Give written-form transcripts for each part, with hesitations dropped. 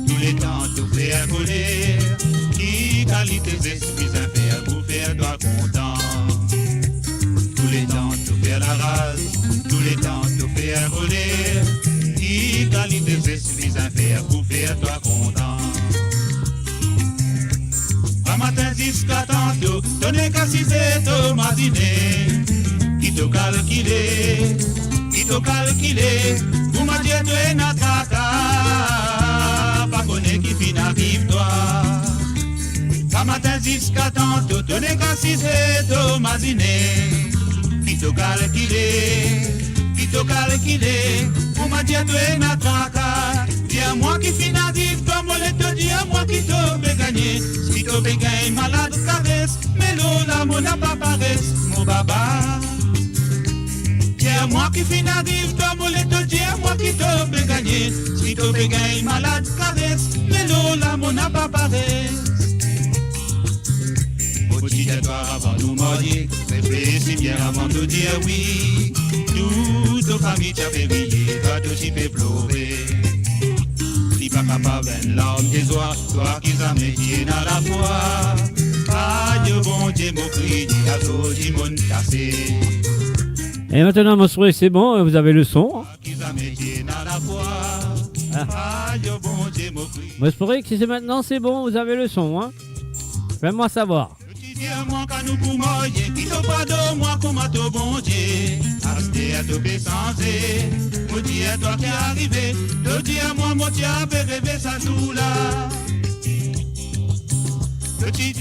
Tous les temps, tout faire voler. Qui qualité esprits à faire pour faire toi content. Tous les temps, tout faire la race. Tous les temps, tout faire voler. Qui qualité esprits à faire pour faire toi content. Un matin jusqu'à tantôt, tenez qu'à 6 heures, m'a dîné. Qui te calculé, pour m'a dit tu es notre pas connaît qui finit vive toi. Un matin jusqu'à tantôt, tenez qu'à 6 heures, m'a dîné. Qui te calculé, pour m'a dit tu es notre dis à moi qui finit vive toi, moi je te dis à moi qui te peut gagner. Si tu peux gagner malade caresse, mais l'eau mon n'a pas paresse, mon baba. Dis-à moi qui finit vivre, toi, moi, te dis à moi qui te peut gagner. Si tu peux gagner malade caresse, mais l'eau mon n'a pas paresse. Au-dessus de toi avant nous morier, réfléchis bien avant de dire oui. Toute famille t'a fait briller, toi aussi fait pleurer. Si papa pas ben larmes des oies, toi qui as métier dans la foi. Aïe bon Dieu, mon cri, à tout le monde cassé. Et maintenant, mon sourire, c'est bon, vous avez le son. Moi, je pourrais que si c'est maintenant, c'est bon, vous avez le son. Hein. Fais-moi savoir.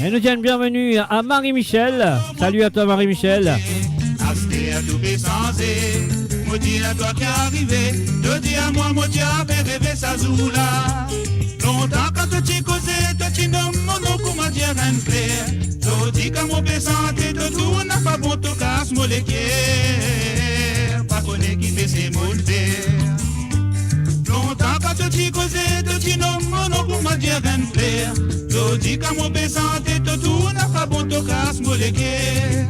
Et nous disons bienvenue à Marie-Michel. Salut à toi, Marie-Michel. À tout sensé, moi dis à toi qui est arrivé, te dis à moi, moi dis à bébé ça zoula. Longtemps quand tu causais, tu nommes mon nom comme à dire un clair. Tu dis qu'à mon santé, te tourne à pas bon, te casse mon l'équerre. Pas connaît qui fait ses mots de terre. Longtemps quand tu causais, tu nommes mon nom comme à dire un clair. Tu dis qu'à mon santé, te tourne à pas bon, te casse mon l'équerre.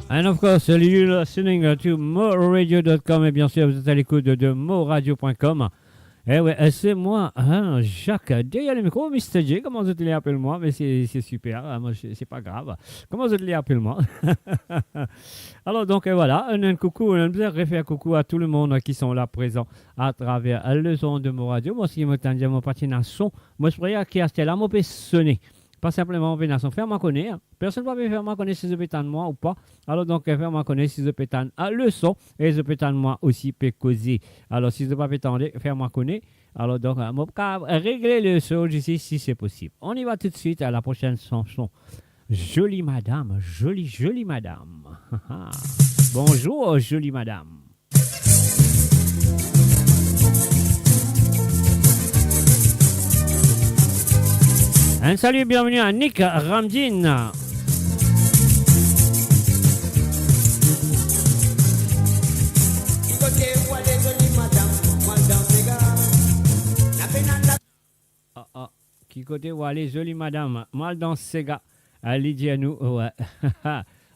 And of course, you're listening to moradio.com et bien sûr, vous êtes à l'écoute de moradio.com. Eh ouais, c'est moi, hein, Jacques, derrière le micro, Mr. J, comment vous les appelez moi, mais c'est super, moi, c'est pas grave. Comment vous les appelez moi? Alors donc voilà, un coucou, un coucou à tout le monde qui sont là présents à travers le son de Moradio. Moi, ce qui me tendait mon patin son, moi, je pourrais qui a là, mon peut sonner. Pas simplement en pénation, faire-moi connaître. Personne ne va me faire moi connaître si je pétane moi ou pas. Alors donc, faire-moi connaître si je pétane à le son et je pétane moi aussi peut causer. Alors si je ne peux pas pétendre, faire-moi connaître. Alors donc, je vais régler le son ici si c'est possible. On y va tout de suite à la prochaine chanson. Jolie madame, jolie madame. Bonjour, jolie madame. Un salut et bienvenue à Nick Ramdin. Qui côté où aller, jolie madame, mal dans ces gars. Allez, dis à nous, ouais.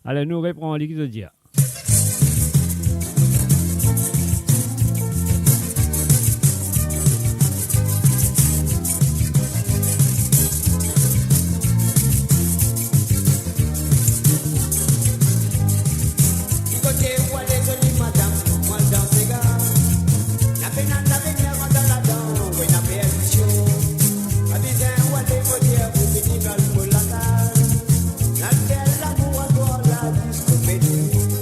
Allez, nous répondons à l'équipe dire. Thank you.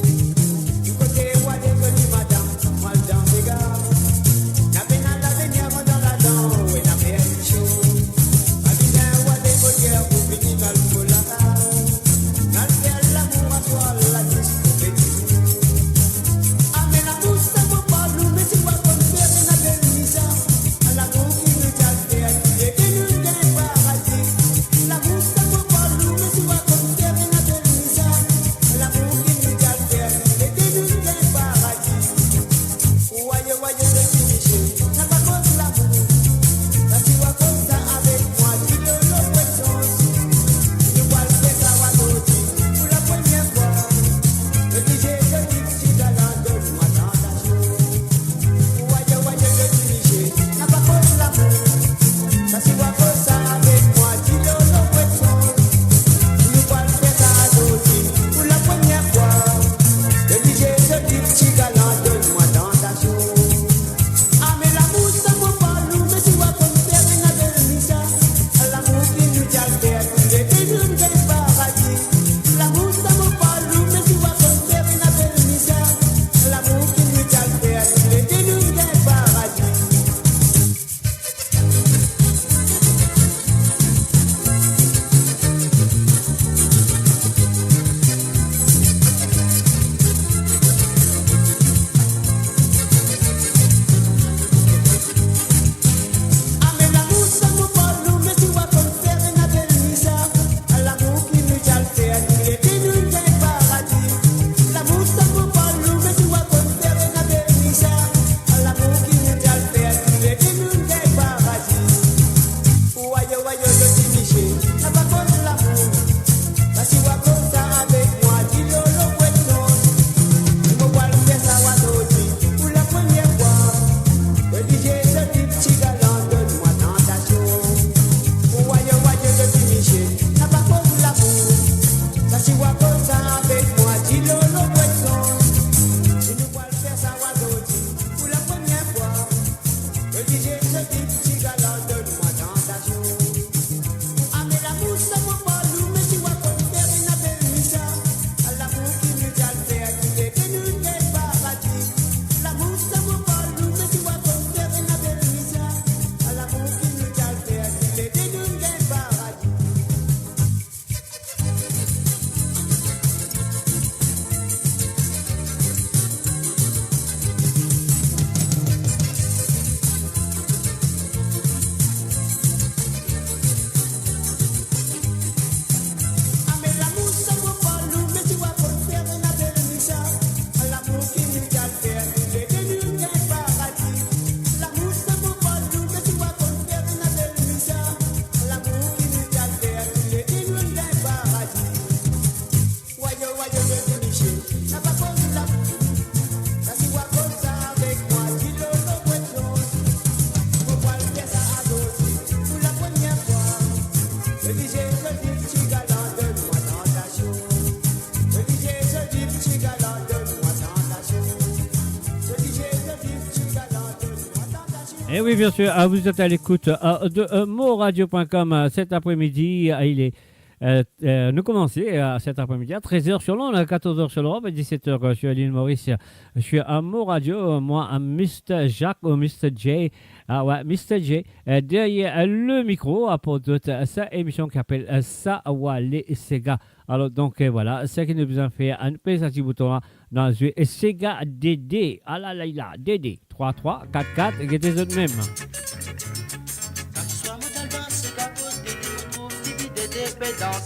Et oui, bien sûr, vous êtes à l'écoute de moradio.com cet après-midi. Il est nous commençons cet après-midi à 13h sur Londres, 14h sur l'Europe et 17h sur l'île Maurice. Je suis à Moradio, moi, à Mr. Jacques ou Mr. J. Ah ouais, Mr. J. Derrière le micro pour toute cette émission qui s'appelle Sawale Sega. Alors, donc, voilà, ce qui nous a fait un petit bouton dans le Sega DD. Ah là là là, DD 3344, qui était eux mêmes.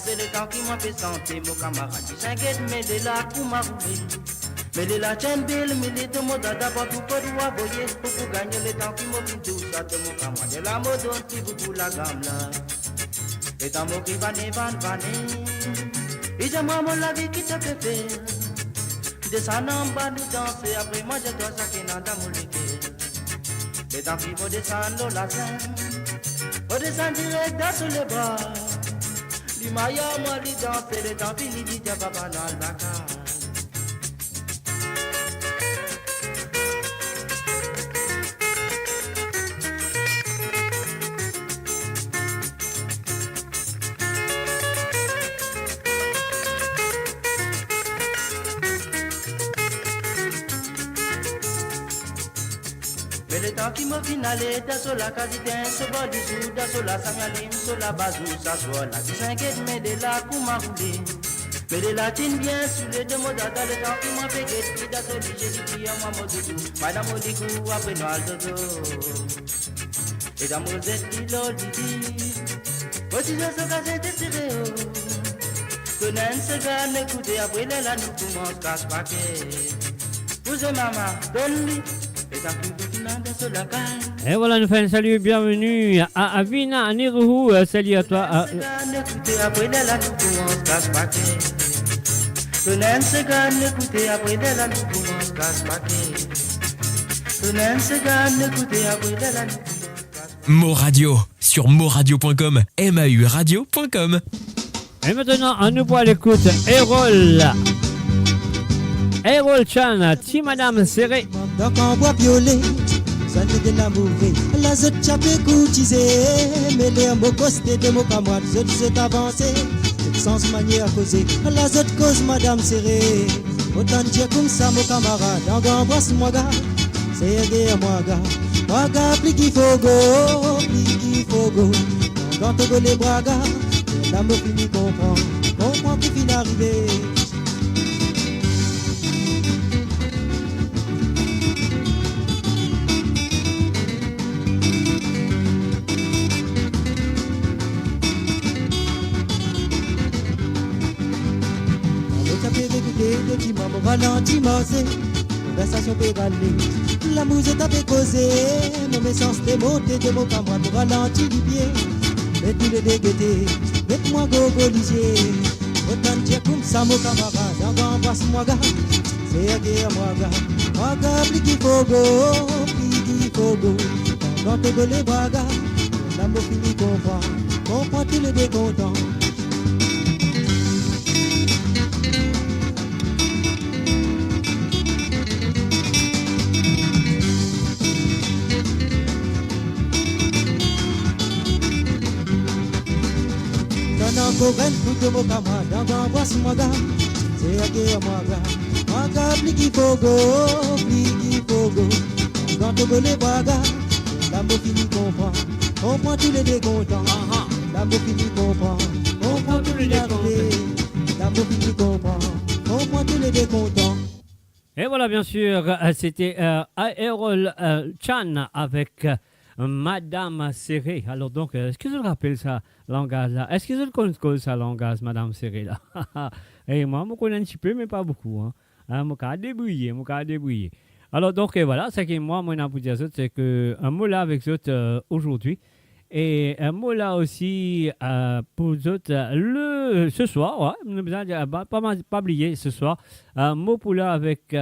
C'est le temps qui m'a fait sentir mon camarade. J'inquiète, mais de là, pour m'a roulé. Mais de la chaîne belle, mais les deux mots d'abord tout pour vous aboyer. Pour gagner le temps qui m'a fait tout ça de mon camarade. De la mode, on qui vous pour la gamme là. Et dans mon qui vané. Et j'ai moi, la vie qui te fait faire. Descendant en bas, nous danser. Après moi, je dois saquer dans ta molécule. Et dans qui faut descendre la scène. Faut descendre direct dans sous les bras. Du Maya, moi, les danser, le temps fini, dit à papa dans le bacal. Mais le temps qui m'a finalé, t'as sur la casitaine, sur bord du sud, t'as sur la samialim, sur la bazou, ça soit la 15 mais de la coup m'a roulé. Mais de la tine bien sur les deux mots d'ata, le temps qui m'a fait guette, qui t'a solide, j'ai dit, à moi, mon doudou, madame, mon dicou, après Noël dodo. Et dans mon zette, il a dit, aussi je sais que j'ai tiré, que n'en se gagne, écoutez, après la nous commence, casse-paquet. Vous et maman, donne-lui. Et voilà, nous faisons un salut, bienvenue à Avina, à Niruhu, salut à toi. Moradio, sur moradio.com, mauradio.com. Et maintenant, à nouveau à l'écoute, Errol Chan, ti madame serré. Donc on boit violet, ça ne de la mourir. La zot chapé courtisé, mais les mots costés de mots camarades, zot zot avancé, sans manière à causer. La zot cause madame serré, autant dire comme ça mon camarade. Donc on embrasse moi gars, c'est aider moi gars. Moi gars, plus qu'il faut go. Quand on go les bras gars, l'amour fini comprend plus fin arriver. Ralenti, massé, conversation pégalée. La musique a fait causer, mon essence démonté de mon camarade. Ralenti du pied, mais tous les déguetés, mets-moi gogo lisier. Autant dire comme ça, mon camarade. Encore embrasse-moi, gars, c'est à guerre, moi, gars. Moi, gars, plus qu'il faut go. Quand tu go les bras, gars, l'amour fini comprend tous les décontents. couvert tout de mon camarade, dans un voici mon gars, c'est à qui mon gars, pli fogo, quand on veut les bagarres, la mot fini comprend, on prend tous les décontents, la mot fini comprend, on prend tous les décontents, la mot fini comprend, on prend tous les décontents. Et voilà, bien sûr, c'était Aerol Chan avec Madame Serré. Alors donc, est-ce que je rappelle ça langage là? Est-ce que je connais ça langage, Madame Serré là? Et moi, je connais un petit peu, mais pas beaucoup. Je me débrouiller. Alors donc, voilà, ce que moi, je peux dire, c'est que un mot là avec eux aujourd'hui. Et un mot là aussi pour eux ce soir, ouais, pas oublier ce soir, un mot pour là avec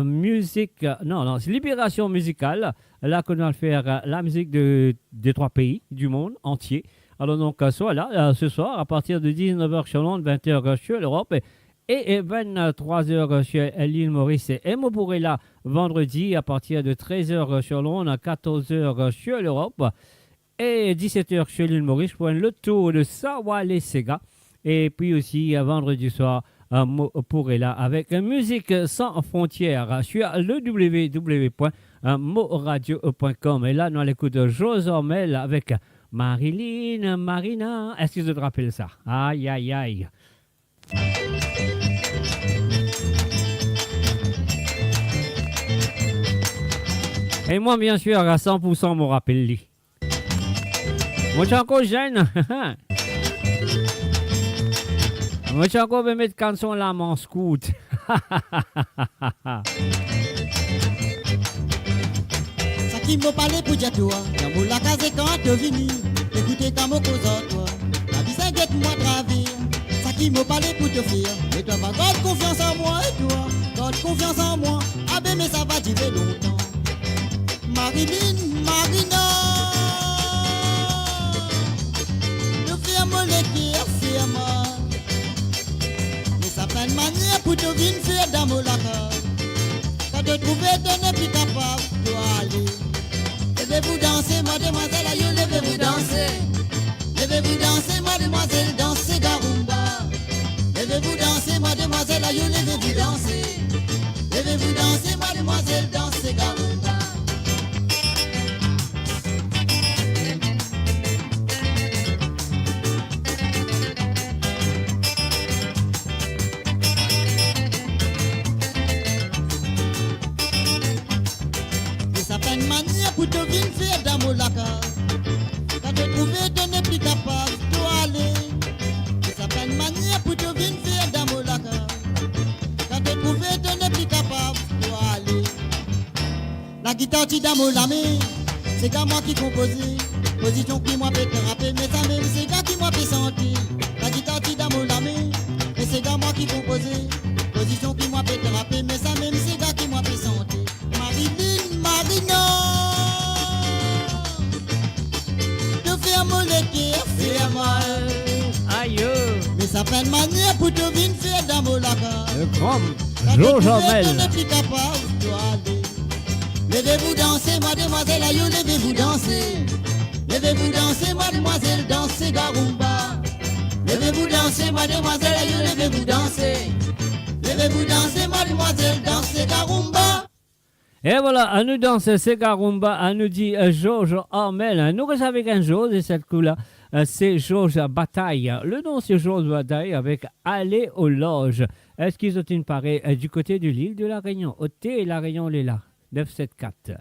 musique, non, c'est libération musicale, là qu'on va faire la musique des 3 pays du monde entier. Alors donc, soit là, ce soir, à partir de 19h sur Londres, 20h sur l'Europe, et 23h sur l'île Maurice. Et moi pourrai là, vendredi, à partir de 13h sur Londres, 14h sur l'Europe, et 17h sur l'île Maurice pour le tour de Sawale Sega. Et puis aussi vendredi soir pour là avec musique sans frontières sur le www.moradio.com. Et là, nous allons écouter José Ormel avec Marilyn Marina. Est-ce que vous te rappelez ça? Aïe, aïe, aïe. Et moi, bien sûr, à 100%, me rappelle. Moi, je suis encore jeune. Moi, je suis encore vais mettre canson là, mon scout. Ça qui m'a parlé pour dire toi, dans mon la case quand tu vini, écoutez quand mon cause toi, la vie ça guette moi travers. Ça qui m'a parlé pour te faire, mais toi va garde confiance en moi et toi, garde confiance en moi, ah ben mais ça va durer longtemps. Marilyn, Marina. Mais ça fait une manière pour te venir faire dans mon lac. Quand tu trouves tu n'es plus capable de aller. Levez-vous danser, mademoiselle, aïe, levez-vous danser. Levez-vous danser, mademoiselle, dansez garumba. Levez-vous danser, mademoiselle, aïe, levez-vous danser. Levez-vous danser, mademoiselle, dansez garumba. Pour te venir faire dans mon lac. Quand tu trouves tu n'es plus capable de aller. Ça fait une manière pour te venir faire dans mon lac. Quand tu trouves tu n'es plus capable de aller. La guitare tu dans mon lamé, c'est qu'à moi qui compose. Position qui moi peut te rappeler, mais ça même c'est qu'à qui moi peut sentir. La guitare tu dans mon lamé, mais c'est qu'à moi qui compose. Position qui moi peut te rappeler, mais ça même c'est qu'à qui moi peut sentir. Marilyn, Marina. Fais mal. Aïe. Mais ça fait une manière pour te venir faire dans mon lac. Le grand José Ormel. Levez-vous danser, mademoiselle, aïe, levez-vous danser. Levez-vous danser, mademoiselle, dansez garumba. Levez-vous danser, mademoiselle, aïe, levez-vous danser. Levez-vous danser, mademoiselle, dansez garumba. Et voilà, à nous danser c'est Garumba, à nous dit Georges Ormel. Nous restons avec un Georges et cette coup-là, c'est Georges Bataille. Le nom c'est Georges Bataille avec Aller aux loges. Est-ce qu'ils ont une pareille du côté de l'île de la Réunion? OT et la Réunion, on est là. 974.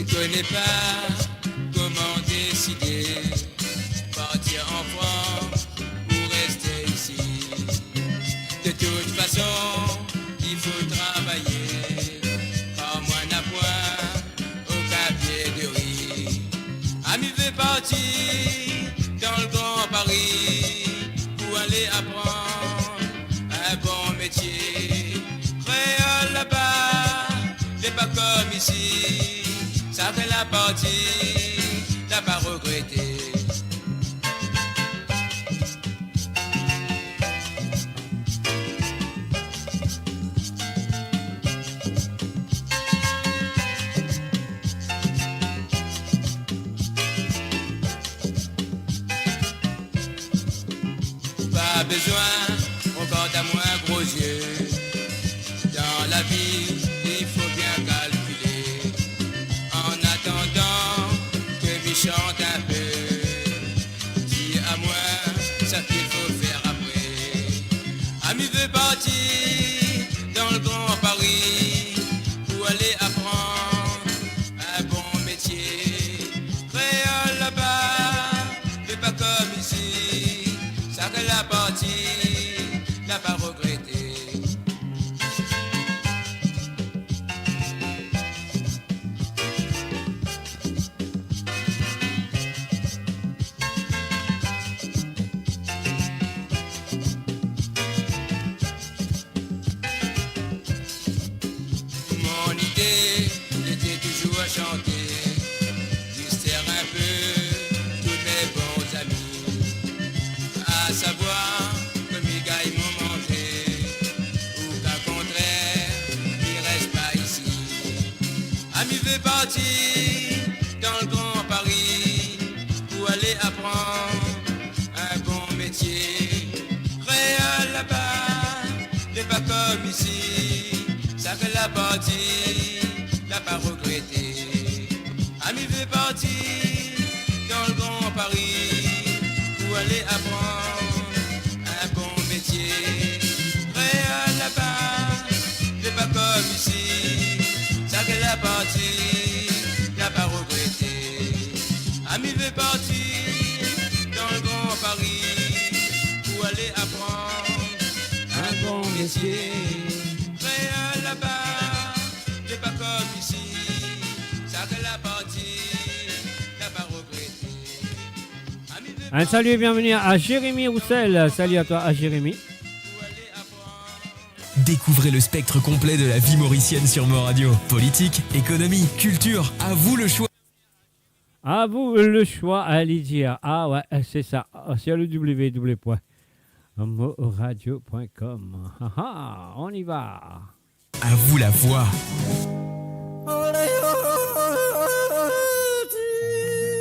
Je ne connais pas comment décider, partir en France ou rester ici. De toute façon, il faut travailler, par moins d'un point au cabier de riz. Ami veut partir dans le grand Paris pour aller apprendre un bon métier. Créole là-bas, c'est pas comme ici. Ça fait la partie, n'a pas regretté. Pas besoin encore d'un moins gros yeux. Dans la vie, il faut bien calculer. En attendant que m'y chante un peu, dis à moi ça qu'il faut faire après. Ami veut partir dans le grand Paris pour aller apprendre un bon métier. Créole là-bas, mais pas comme ici. Ça que la partie n'a pas regretté. Mon idée était toujours à chanter, distraire un peu tous mes bons amis, à savoir que mes gars ils m'ont mangé, ou qu'à contraire, ils restent pas ici. Ami veut partir dans le grand Paris pour aller apprendre un bon métier. Créole là-bas, n'est pas comme ici. Ça que la partie n'a pas regretté. Ami veut partir dans le grand Paris pour aller apprendre un bon métier. Créole là-bas, n'est pas comme ici. Ça que la partie n'a pas regretté. Ami veut partir dans le grand Paris pour aller apprendre un bon métier. Créole là-bas, n'est pas comme ici. Ça que la partie n'a pas regretté. Ami veut Un salut et bienvenue à Jérémy Roussel. Salut à toi, à Jérémy. pour aller apprendre. Découvrez le spectre complet de la vie mauricienne sur Mo Radio. Politique, économie, culture, à vous le choix. À vous le choix, allez dire. Ah ouais, c'est ça. C'est le www.moradio.com. Ah ah, on y va. À vous la voix.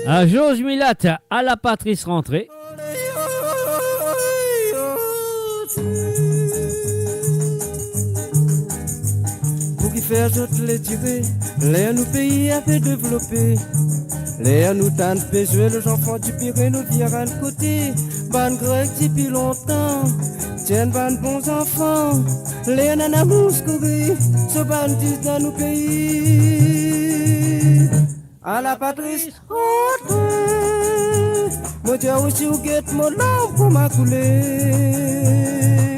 À Jose Milat, à la Patrice rentrée. Pour qui faire toutes les tirer, les nous pays a fait développer. Les nous tant jouer les enfants du Pirée nous virent à côté. Ban grec depuis longtemps, tiennent ban bons enfants. Les nanas mouscouri, se bandit dans nos pays. À la Patrice, rentre. Moi j'ai aussi ou guette mon lampe pour ma couler.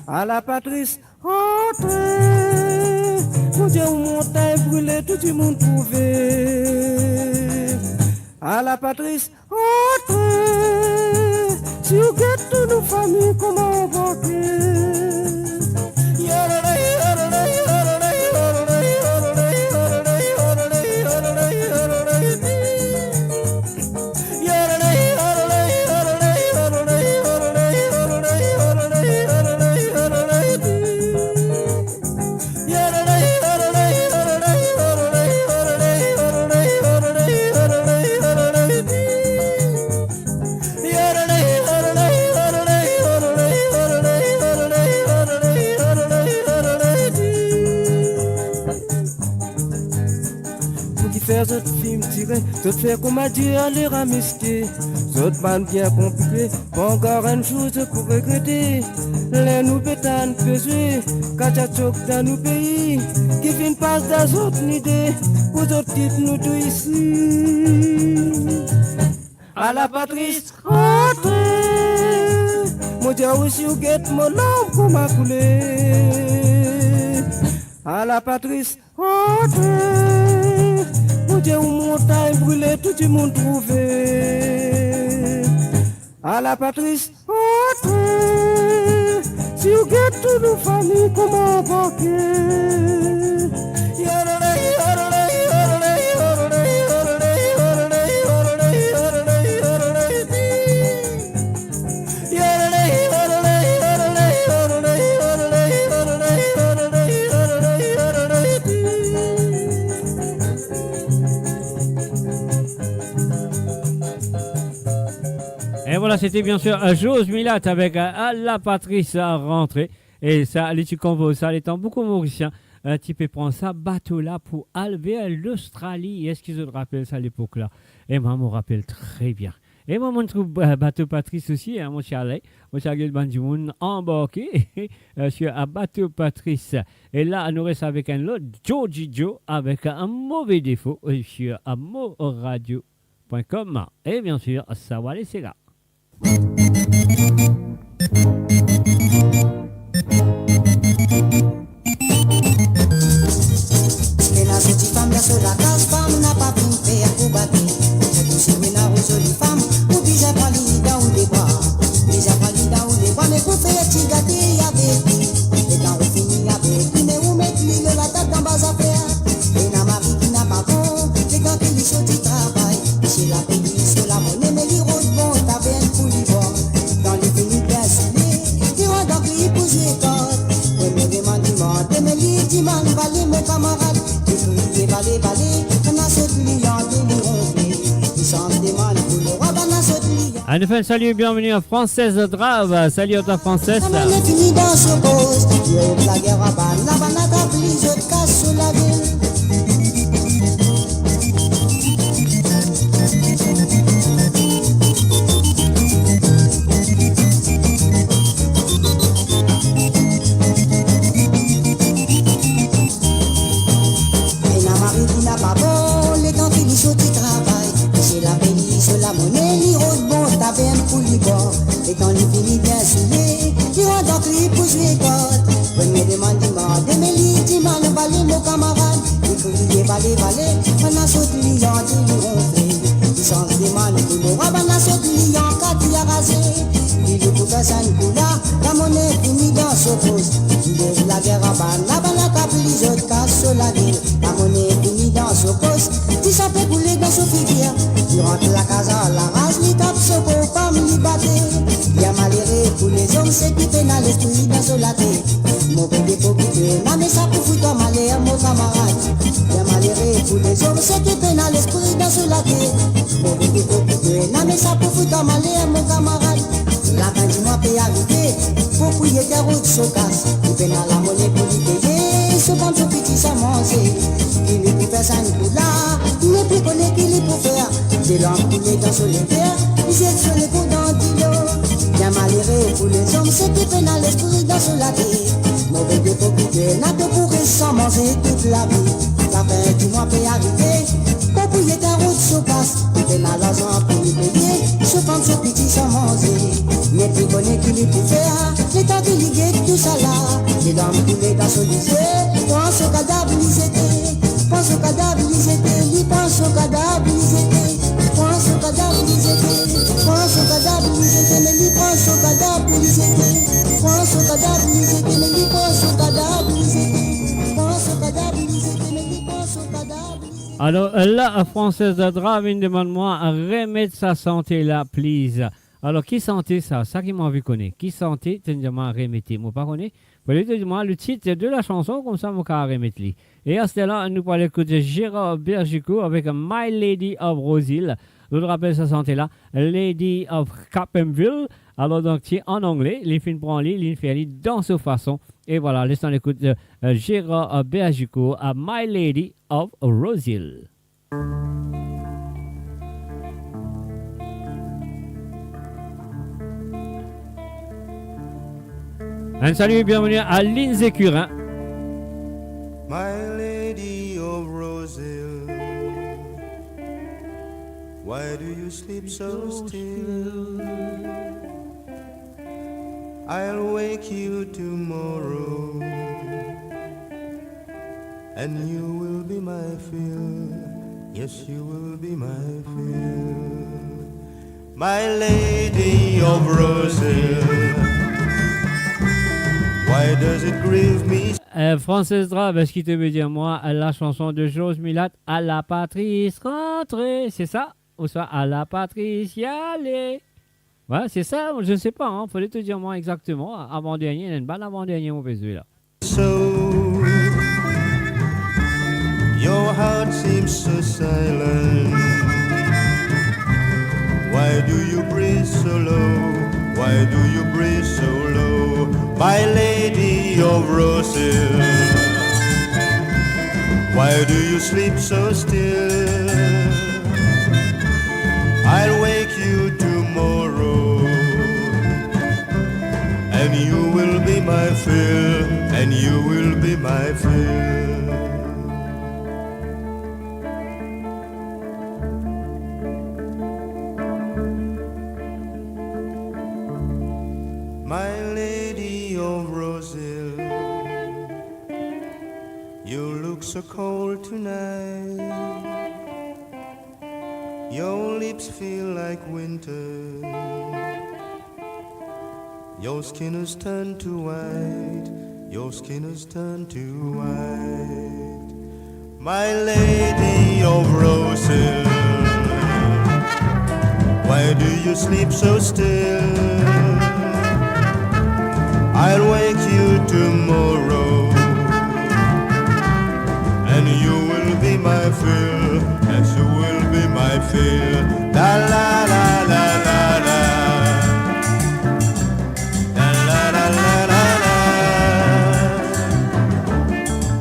À la Patrice, rentre. Mon Dieu, mon taille brûlé, tout le monde trouvé. À la Patrice, rentre. Si vous guettez toutes nos familles, comment on va D'autres films tirés, d'autres faire comme a dit aller ramisquer. D'autres bandes bien compliquées, pas encore une chose pour regretter. Les nous pétanes pesés, kachachok dans nos pays, qui viennent pas des autres idées, pour d'autres quittes nous tout ici. À la Patrice, rentre. Moi j'ai aussi ou guette mon lampe pour ma couler. À la Patrice, rentre. Mon Dieu, mon taille brûlé, tout le monde trouvé. À la Patrice, rentre. Si vous guettez toutes nos familles, comment banquer? voilà, c'était bien sûr Jose Milat avec la Patrice à rentrer. Et ça, les tu composes ça, étant beaucoup mauricien, tu peux prendre ça, bateau-là, pour aller l'Australie. Est-ce qu'ils se rappellent ça à l'époque-là? Et moi, je me rappelle très bien. Et moi, je trouve bateau Patrice aussi, hein, moi, je suis allé, moi, je suis allé embarqué sur un bateau Patrice. Et là, nous restons avec un autre, Georgie Joe, avec un mauvais défaut sur moradio.com. Et bien sûr, ça va laisser là. Sur la case femme n'a pas pu faire pour battre. J'ai touché une jolie femme, ou puis j'ai pas l'idée ou les bras. Mais j'ai pas l'idée ou les bras, mais pour faire petit gâté avec lui. Et quand on finit avec lui, mais où mettre lui de la tête dans bas affaires. Et n'a ma vie qui n'a pas bon, et quand il est chaud du travail. Chez la pays, sur la monnaie, mais les rôles bon, t'avais un coup du bord. Dans les pays bien soulés, tu vois donc lui pour jouer code. Et me demande, mais lui dit man, valé mon camarade. Balé, on a ce client de nous il chante des mal pour le roi, on a ce client. En effet, salut, bienvenue à Française Drave. Salut à ta Française. On est fini dans ce poste, il y a eu la guerre à Ban, la banane a pris, je te casse sur la ville. Et quand les filles bien soulées, tu vois donc lui pour jouer code. Premier demandement, des mélis, tu m'as le balai, mon camarade. Et que lui balai, on a sauté client, tu lui ronflé. Tu changes des mains, pour le roi, on a sauté client, quand tu as rasé. Il est pour faire ça, une coula, la monnaie finie dans ce poste. Tu lèves la guerre à ban, la banane a pris, je te casse sur la ville. La monnaie finie dans ce poste, tu s'appelles couler dans ce filière. Tu rentres la casa, la race, lui tape ce beau, femme, lui batté. Y'a malheureux pour les hommes, c'est qui pénal l'esprit dans ce laté. Mauvais défaut qui te n'a mais ça pour foutre malheur, mon camarade. Y'a malheureux pour les hommes, c'est qui pénal l'esprit dans ce laté. Mauvais défaut qui te n'a mais ça pour foutre malheur, mon camarade. La fin du mois peut arriver, pour couiller des routes se casse. Il pénal la monnaie pour lui payer, ce bon ce petit ça manger. Il est pour faire ça une coup là, il n'est plus connu qu'il est pour faire. Des lampes coulées dans ce l'hiver, il jette sur les coups dans l'îlot. Bien malheureux pour les hommes, c'est qui pénal l'esprit dans ce laté. Mauvais défaut qui te n'a que pour sans manger toute la vie. La fin du mois peut arriver, pour couiller ta route se passe. Il pénal l'argent pour lui payer, ce femme ce petit sans manger. Mais plus connaît qu'il est pour faire, les temps qu'il y guette tout ça là. Les lampes coulées dans ce lycée, pense au cadavre ils étaient. Pense au cadavre ils étaient, lui pense au cadavre ils étaient. Pense au cadavre ils étaient, pense au cadavre ils étaient, mais lui pense au cadavre ils étaient. Pense au cadavre ils étaient, mais lui pense au cadavre ils étaient. Pense au cadavre ils étaient, mais lui pense au cadavre ils étaient. Alors là, Française de Drave, demande-moi à remettre sa santé là, please. Alors, qui santé ça? Ça qui m'a envie de connaître. Qui santé, tu me demandes à remettre. Moi, pas connaître. Vous voulez te demander le titre de la chanson, comme ça, moi, je vais remettre. Et à ce là nous parlons de Gérard Bergico avec My Lady of Rosehill. Je vous rappelle sa santé là, Lady of Cappenville. Alors, donc, c'est en anglais, les films pour en ligne, les films dans cette façon. Et voilà, laissons l'écoute de Gérard Bergico à My Lady of Rosehill. Un salut et bienvenue à Lindsay Curin. My Lady of Rosehill, why do you sleep so still? I'll wake you tomorrow, and you will be my fill. Yes, you will be my fill. My Lady of Rosehill, why does it grieve me? Française Drave, est-ce qu'il te veut dire moi la chanson de Jose Milat, à la Patrice rentrée, c'est ça? Ou soit à la Patrice y aller? Ouais, c'est ça, je ne sais pas, hein. Fallait te dire moi exactement. Avant-dernier, il y a une balle avant-dernier, mon baiser là. So, your heart seems so silent. Why do you breathe? breathe so low? Why do you breathe so low? My lady of roses, why do you sleep so still? I'll wake you tomorrow, and you will be my fill, and you will be my fill. My lady of roses, you look so cold tonight. Your lips feel like winter. Your skin has turned to white. Your skin has turned to white. My lady of roses, why do you sleep so still? I'll wake you tomorrow, and you will be my fill, yes, you will be my fill. La la la la la la, la la la la la la,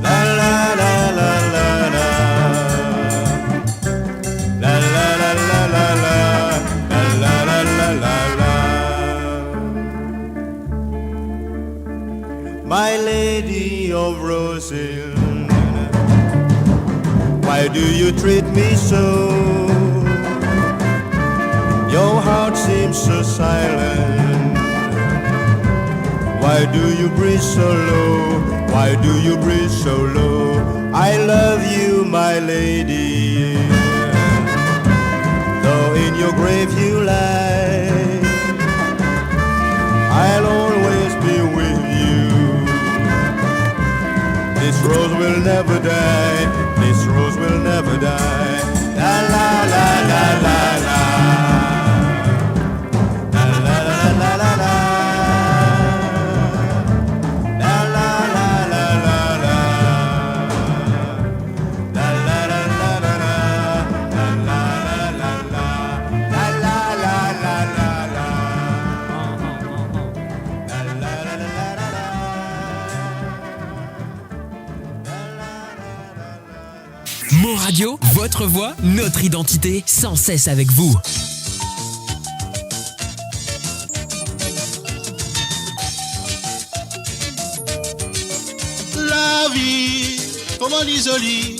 la la la la la la, la la la la la la, la la la la la la. My lady of roses, why do you treat me so? Your heart seems so silent. Why do you breathe so low? Why do you breathe so low? I love you, my lady, though in your grave you lie, I'll always be with you. This rose will never die. This rose will never die. La la la la la la. La la la la la la. La la la la la la. La la la la la la. La la la la la. La la la la la la. La la la la la la. Mo Radio, votre voix, notre identité, sans cesse avec vous. La vie, comment l'isoler?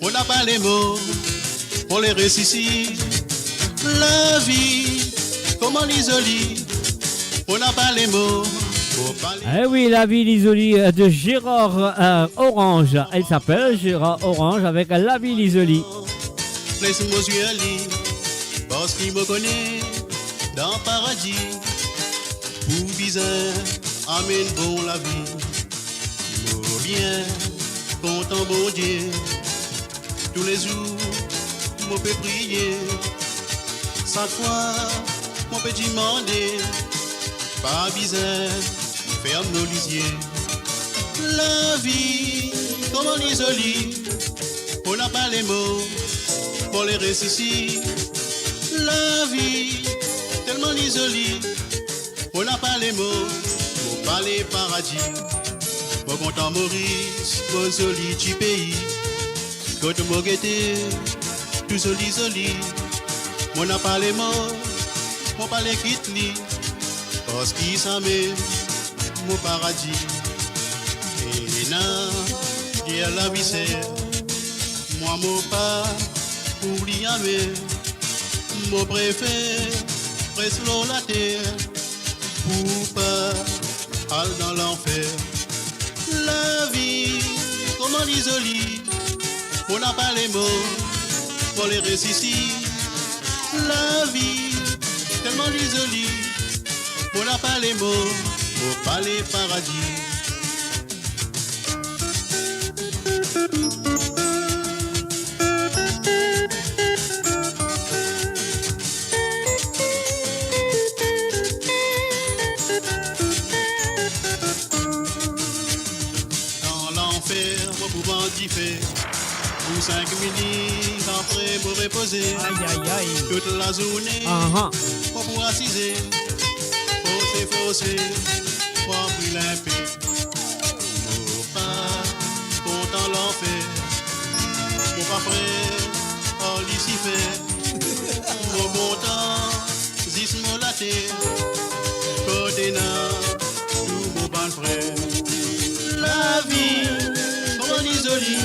On n'a pas les mots pour les réciter. La vie, comment l'isoler? On n'a pas les mots pour parler. Eh oui, la vie l'Isoli de Gérard Orange. Elle s'appelle Gérard Orange avec la vie l'Isoli. Laisse-moi yeux aller, parce qu'il me connaît dans le paradis. Pour bizarre, amène bon la vie. Nous bien, content bon Dieu. Tous les jours, mon peut prier. Chaque fois, mon petit demander. Pas bizarre, ferme nos lisiers. La vie, comment l'isoler? On n'a pas les mots pour les réciter. La vie, tellement isolée, on n'a pas les mots pour parler paradis. Mon content Maurice, mon joli petit pays. Quand mon guetté, tout joli joli. On n'a pas les mots, on pas les quitte-li. Parce qu'il s'en met mon paradis. Et non, il y a la misère. Moi, mon pas, oublie jamais. Mon préfère, reste sur la terre. Pour pas aller dans l'enfer. La vie, comment l'isoler? On n'a pas les mots pour les réciter. La vie, tellement l'isoler. On n'a pas les mots pour parler paradis. Dans l'enfer, mon pouvant d'y faire. Pour 5 minutes, après me reposer. Aïe aïe aïe. Toute la journée, Ah, mon fou assisé, faussé, moi pris limpé. Mon pas, content l'enfer, mon pas frère, oh Lucifer, mon bon temps, zis mon laté, côté nan, tout mon ban frère. La vie, on isolé,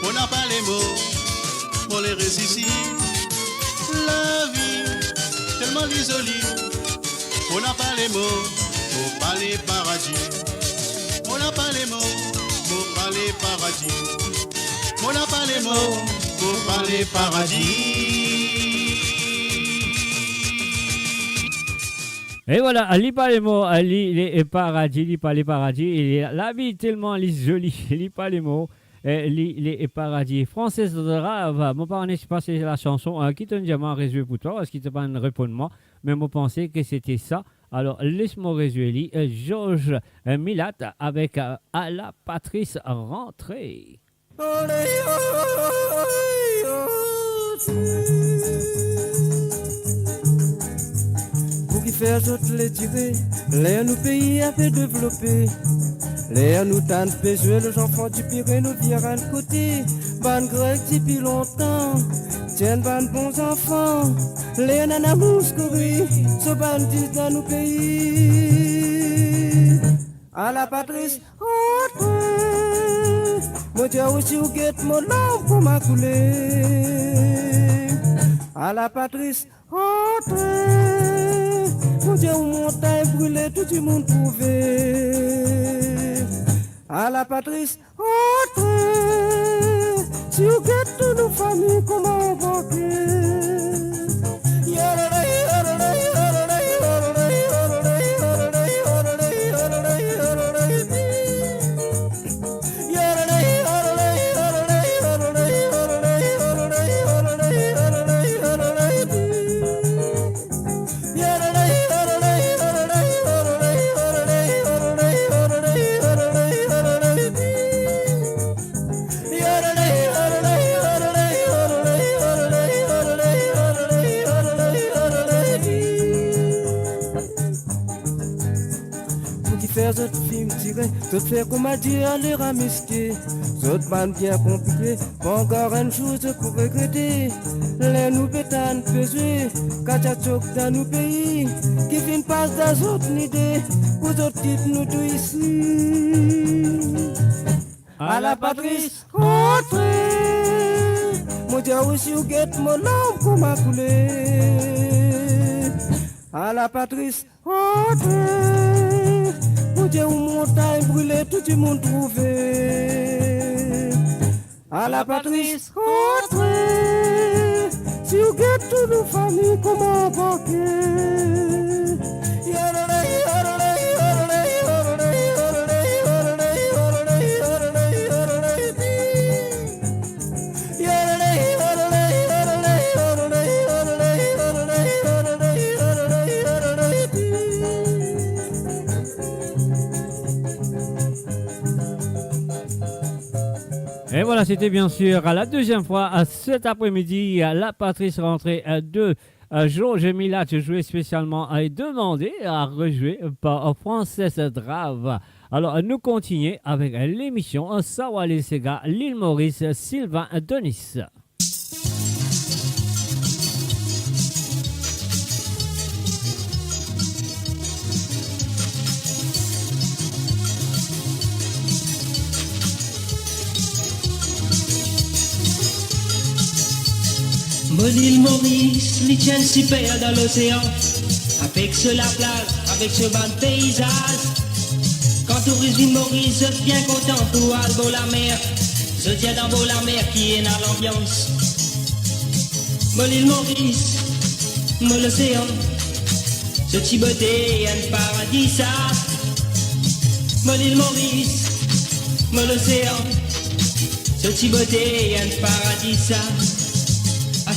on n'a pas les mots, on les récite. La vie, tellement isolé, on n'a pas les mots, pour parler paradis. On n'a pas les mots, pour parler paradis. On n'a pas les mots, pour parler paradis. Et voilà, lit pas les mots, lit les paradis, lit pas les paradis. Et la vie tellement jolie, lit pas les mots, lit les paradis. Française de rave, mon parent n'est pas la chanson qui te diamant résumé pour toi, parce qu'il te pas un répondement, mais moi pensais que c'était ça. Alors laisse-moi résumer, Georges Milat avec à la Patrice rentrée. Pour qui faire toutes les tirer, les nous pays a fait développer. Les nous tente de jouer les enfants du Pirée nous virent de côté. Ban grec depuis longtemps, tiennent ban bons enfants. Les nanas mouscouris, se bandit dans nos pays. À la Patrice, rentre. Moi j'ai aussi ou guette mon lampe pour ma couler. À la Patrice, rentre. Mon Dieu, mon taille brûlé, tout le monde trouvé. À la Patrice, rentre. Si vous guettez toutes nos familles, comment on va autres films tirés, d'autres faire comme a dit à les ramisquer. D'autres bandes bien compliquées, pas encore une chose pour regretter. Les nous pétanes pesés, kachachok dans nos pays, qui viennent pas dans d'autres idées, pour d'autres titres nous tout ici. À la Patrice, rentrez, mon Dieu aussi ou guette mon lampe comme a coulé. À la Patrice, rentrez. Mon Dieu, mon taille brûlé, tout le monde trouvé. À la Patrice, rentrez. Si vous guettez toutes nos familles, comment embarquer? Et voilà, c'était bien sûr à la deuxième fois cet après-midi, la Patrice rentrée de Georges Milat, joué spécialement et demandé à rejouer par Frances Drave. Alors, nous continuons avec l'émission Sawale Sega, l'île Maurice, Sylvain Denis. Mon île Maurice, les tiens super dans l'océan, avec ce la plage, avec ce bas de paysage. Quand touriste l'île Maurice, je suis bien content pour aller beau la mer, je tiens dans beau la mer qui est dans l'ambiance. Mon île Maurice, mon l'océan, ce petit beauté, un paradis ça. Mon île Maurice, mon l'océan, ce petit beauté, un paradis ça.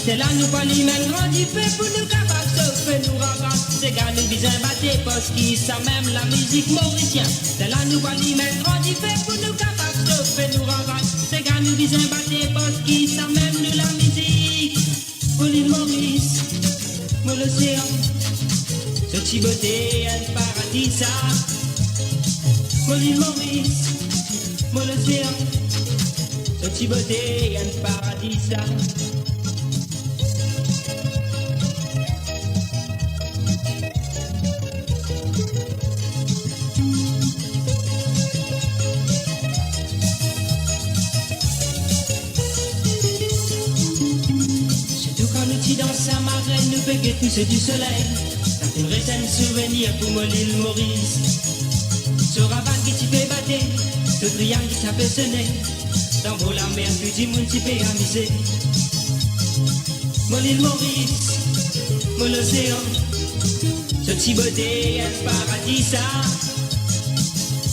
C'est là nous pas les mêmes grandis fait pour nous capables de faire nous rabattre. C'est gars nous visent un bâté parce qu'ils savent même la musique mauricienne. C'est là nous pas les mêmes grandis fait pour nous capables de faire nous rabattre. C'est gars nous visent un bâté parce qu'ils savent même nous la musique. Pour l'île Maurice, pour l'océan, petit beauté, un paradis, ça. Mon île Maurice, mon océan, ce petit beauté, un paradis, ça. Dans sa marraine, nous péguer tous du soleil. C'est une récente souvenir pour mon île Maurice. Ce ravan qui t'y fait battre, ce triangle qui t'a fait sonner. Dans vos la mer, plus du monde t'y fait amuser. Mon île Maurice, mon océan, ce petit beauté, un paradis, ça.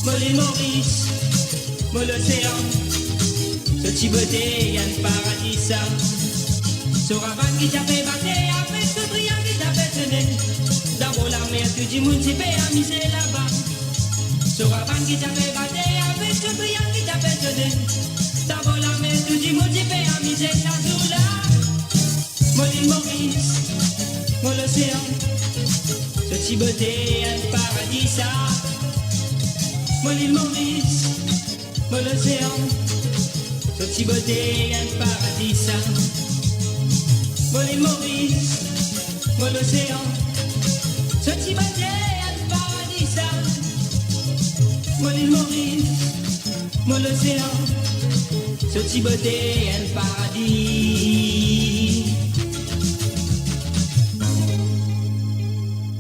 Mon île Maurice, mon océan, ce petit beauté, un paradis, ça. Ce ravan qui t'a fait battre avec ce brillant qui t'a fait sonner. Dans vos la mer, tout du monde s'y fait amuser là-bas. Ce ravan qui t'a fait battre avec ce brillant qui t'a fait sonner. Dans vos la mer, tout du monde s'y fait amuser là-là. Mon île Maurice, mon océan, ce petit beauté, un paradis, ça. Mon île Maurice, mon océan, ce petit beauté, un paradis, ça. Mon île Maurice, mon océan, ce petit beauté, un paradis, ça. Mon île Maurice, mon océan, ce petit beauté, un paradis.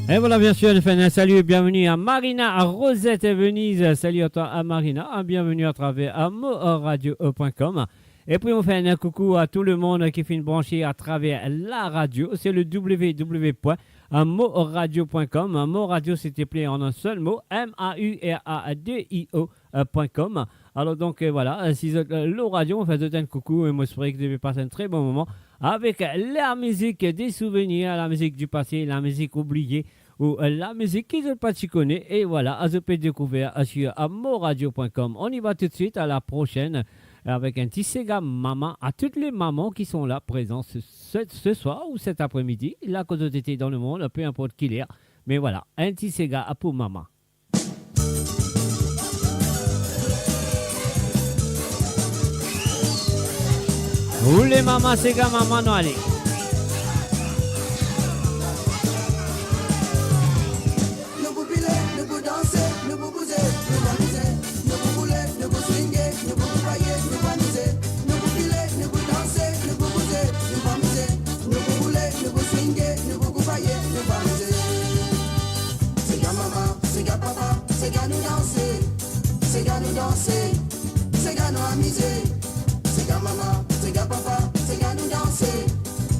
Et voilà, bien sûr, on fait un salut et bienvenue à Marina, à Rosette et Venise. Salut à toi, à Marina. Bienvenue à travers amoradio.com. Et puis on fait un coucou à tout le monde qui finit branché à travers la radio. C'est le www.moradio.com. Moradio, s'il te plaît, en un seul mot. MAURADIO.com. Alors donc voilà, si vous êtes le radio, on fait un coucou et moi j'espère que vous avez passé un très bon moment avec la musique des souvenirs, la musique du passé, la musique oubliée ou la musique qu'ils n'ont pas connaît. Et voilà, à vous pouvez découvrir sur moradio.com. On y va tout de suite, à la prochaine. Avec un petit Sega maman à toutes les mamans qui sont là présentes ce soir ou cet après-midi, la cause d'été dans le monde, peu importe qui l'est. Mais voilà, un petit Sega pour maman. Vous les mamans, Sega maman, non allez. Danser, c'est gars nous amuser, c'est gars maman, c'est gars papa, c'est gars nous danser,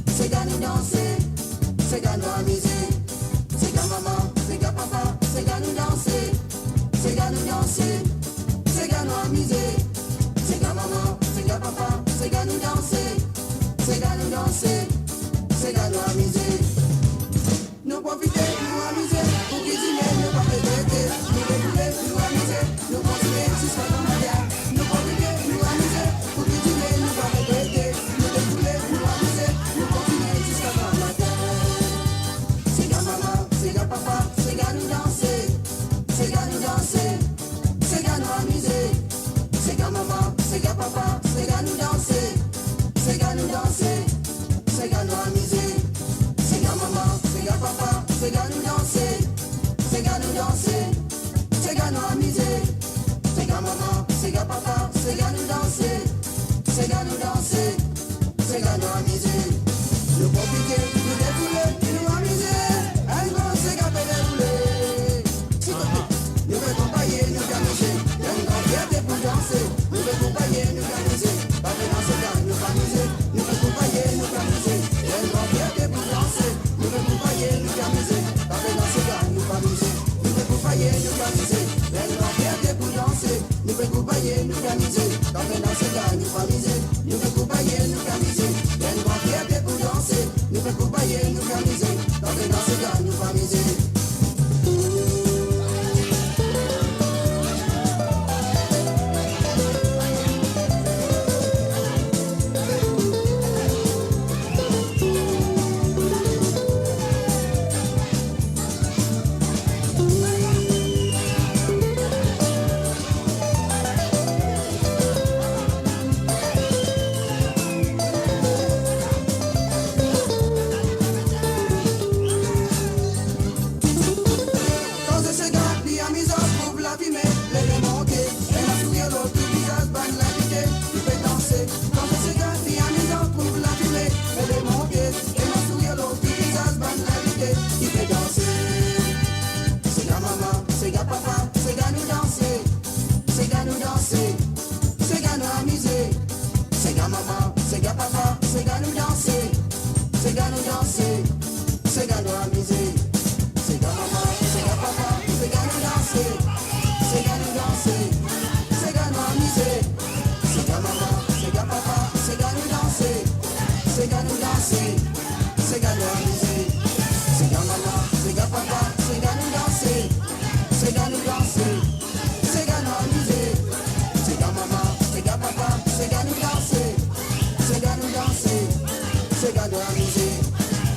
c'est gars nous danser, c'est gars nous amuser, c'est gars maman, c'est gars papa, c'est gars nous danser, c'est gars nous danser, c'est gars nous amuser, c'est gars maman, c'est gars papa, c'est gars nous danser, c'est gars nous danser, c'est gars nous amuser, nous profiter, nous amuser, pour cuisiner, ne pas regretter, nous défouler, nous amuser, nous continuer. Nous profiter, nous amuser, pour cuisiner, nous pas regretter, nous défouler, nous amuser, nous continuer jusqu'à grand matin. C'est gars maman, c'est gars papa, c'est gars nous danser, c'est gars nous danser, c'est gars nous amuser, c'est gars maman, c'est gars papa, c'est gars nous danser, c'est gars nous danser, c'est gars nous amuser, c'est gars maman, c'est gars papa, c'est gars nous danser, c'est gars nous danser, c'est gars nous amuser. C'est gars maman, c'est gars papa, c'est gars nous danser, c'est gars nous danser, c'est gars nous amuser. Nous profiter, nous défouler, nous amuser, un grand c'est gars fait défouler. Si nous veut accompagner, nous amuser, un grand fierté pour danser, nous veut accompagner, nous amuser, pas de danser, nous amuser, nous veut accompagner, nous amuser, un grand fierté pour danser, nous veut accompagner, nous amuser, pas de danser, nous amuser, nous veut accompagner, nous amuser, un grand fierté pour danser. Nous pouvons coupailler, nous camiser, quand on danse là, nous camiser, nous pouvons coupailler, nous camiser, il y a une grande fierté pour danser, nous pouvons coupailler, nous camiser, quand on danse là, nous camiser. maman, c'est gars papa, c'est gars nous danser, c'est gars nous danser, c'est gars nous amuser. C'est gars maman, c'est gars papa, c'est gars nous danser, c'est gars nous danser, c'est gars nous amuser. C'est gars maman, c'est gars papa, c'est gars nous danser, c'est gars nous danser, c'est gars nous amuser. C'est gars maman, c'est gars papa, c'est gars nous danser, c'est gars nous danser, c'est gars nous amuser. C'est gars maman, c'est gars papa, c'est gars nous danser, c'est gars nous danser, c'est gars nous amuser.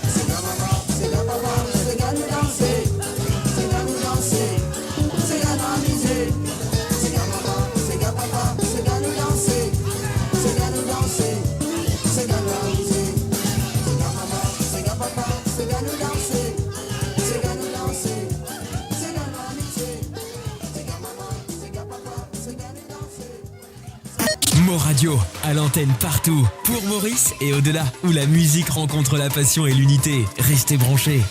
C'est gars maman, c'est gars papa, c'est gars nous danser, c'est gars nous danser, c'est gars nous amuser. C'est gars maman, c'est gars papa, c'est gars nous danser, c'est gars nous danser, c'est gars nous amuser. C'est gars maman, c'est gars papa, c'est gars nous danser, c'est gars nous danser, c'est gars nous amuser. C'est gars maman, c'est gars papa, c'est gars nous danser. Mo Radio, à l'antenne partout, pour Maurice et au-delà, où la musique rencontre la passion et l'unité. Restez branchés.